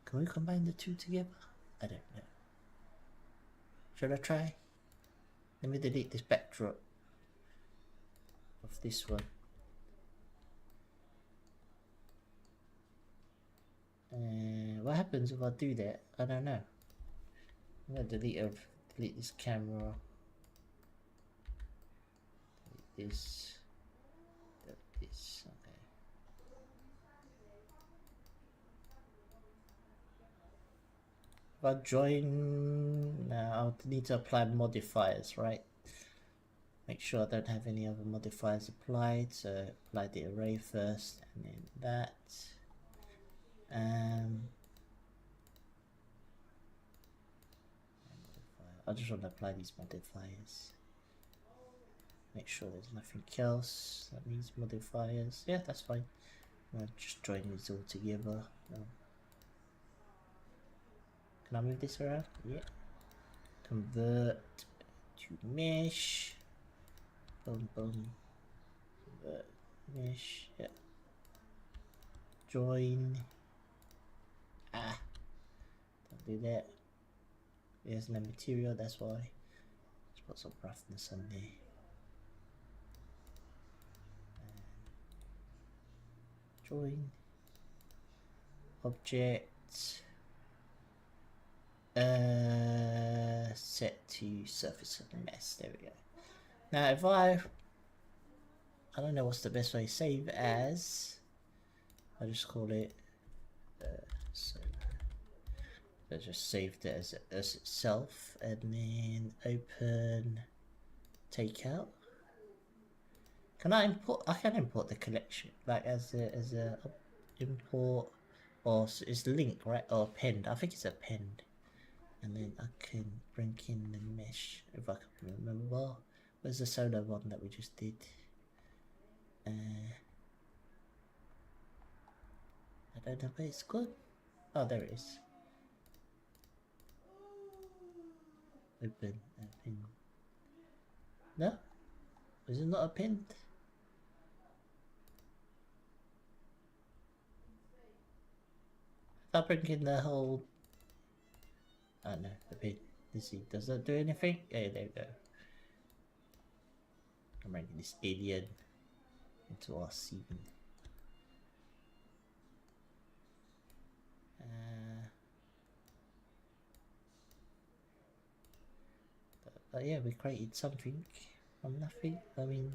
Can we combine the 2 together? I don't know. Should I try? Let me delete this backdrop of this one. What happens if I do that? I don't know. I'm gonna delete this camera. Delete this. This, okay. If I join, now I'll need to apply modifiers, right? Make sure I don't have any other modifiers applied. So apply the array first, and then that. I just want to apply these modifiers. Make sure there's nothing else that needs modifiers. Yeah, that's fine. I'll just join these all together. Can I move this around? Yeah. Convert to mesh. Boom, boom. Convert mesh. Yeah. Join. Ah. Don't do that. There's no material, that's why. Let's put some roughness on there. Join object set to surface of the mesh. There we go. Now if I don't know what's the best way, save as, I just call it so I just saved it as itself, and then open takeout. Can I import? I can import the collection like as a import, or it's linked, right, or pinned. I think it's a pinned, and then I can bring in the mesh if I can remember. Where's the solo one that we just did? I don't know, but it's good. Oh, there it is. Open a pin. No, is it not a pin? If I bring in the whole. Oh no, the pin. Let's see, does that do anything? Yeah, there we go. I'm bringing this alien into our scene. But yeah, we created something from nothing. I mean,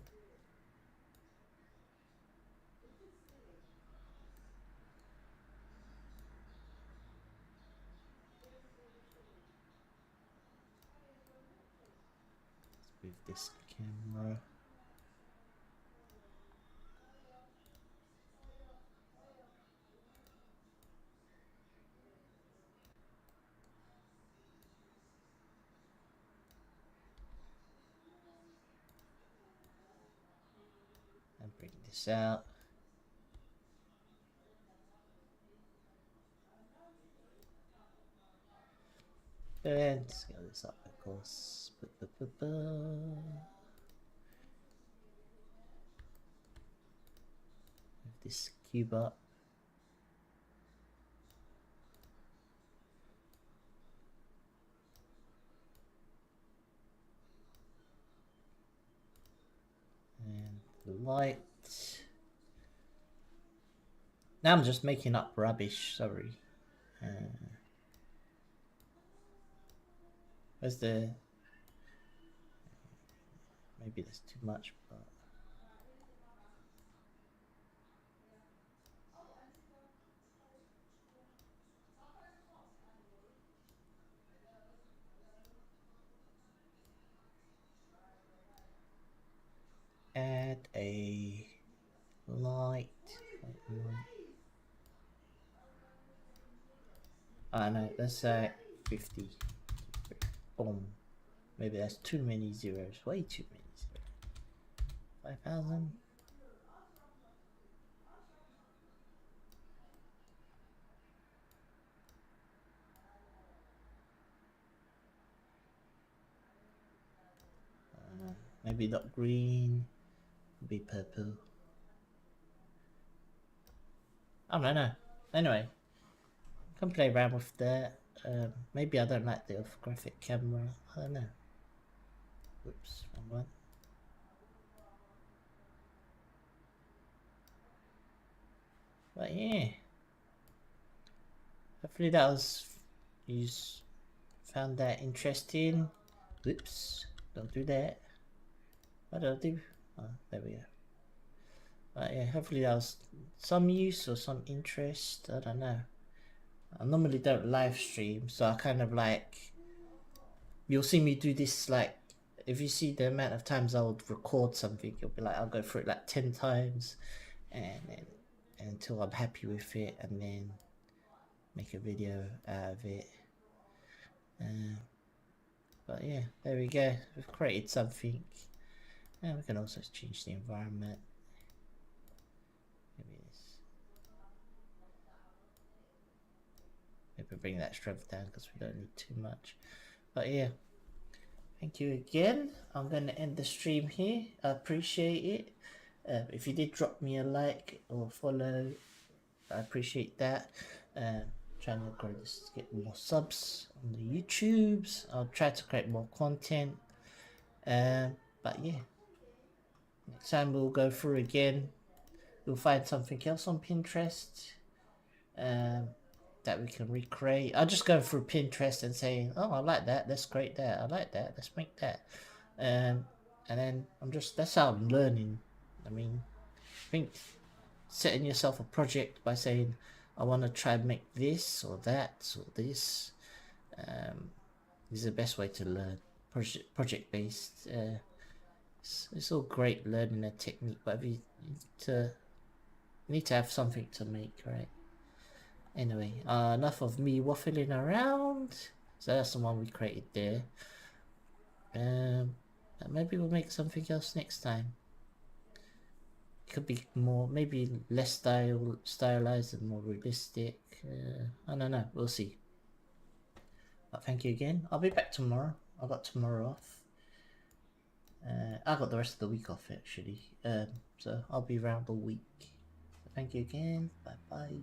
let's move this camera. And bring this out. And scale this up, of course. Move this cube up. And the light. Now I'm just making up rubbish, sorry. Where's the... Maybe that's too much, but... Add a light. I know, let's say 50. Boom. Maybe that's too many zeros. Way too many zeros. 5,000. Maybe not green. Be purple. I don't know. Anyway, I can play around with that. Maybe I don't like the orthographic camera. I don't know. Whoops, wrong one. But yeah, hopefully that was you found that interesting. Whoops, don't do that. What did I do? Oh, there we go. But yeah, hopefully that was some use or some interest. I don't know. I normally don't live stream, so I kind of like, you'll see me do this, like, if you see the amount of times I would record something, you'll be like, I'll go through it like 10 times and then until I'm happy with it, and then make a video out of it. But yeah, there we go. We've created something, and we can also change the environment. Maybe bring that strength down because we don't need too much. But yeah, thank you again. I'm going to end the stream here. I appreciate it. If you did drop me a like or follow, I appreciate that. Trying to grow this to get more subs on the YouTubes. I'll try to create more content. But yeah, next time we'll go through again. We'll find something else on Pinterest that we can recreate. I'll just go through Pinterest and say, oh, I like that, let's create that. I like that, let's make that. And then that's how I'm learning. I mean, I think setting yourself a project by saying, I want to try and make this or that or this. Is the best way to learn. Project based. It's all great learning a technique, but you need to have something to make, right? Anyway, enough of me waffling around. So that's the one we created there. Maybe we'll make something else next time. Could be more, maybe less stylized and more realistic. I don't know. We'll see. But thank you again. I'll be back tomorrow. I got tomorrow off. I got the rest of the week off actually. So I'll be around all week. Thank you again. Bye bye.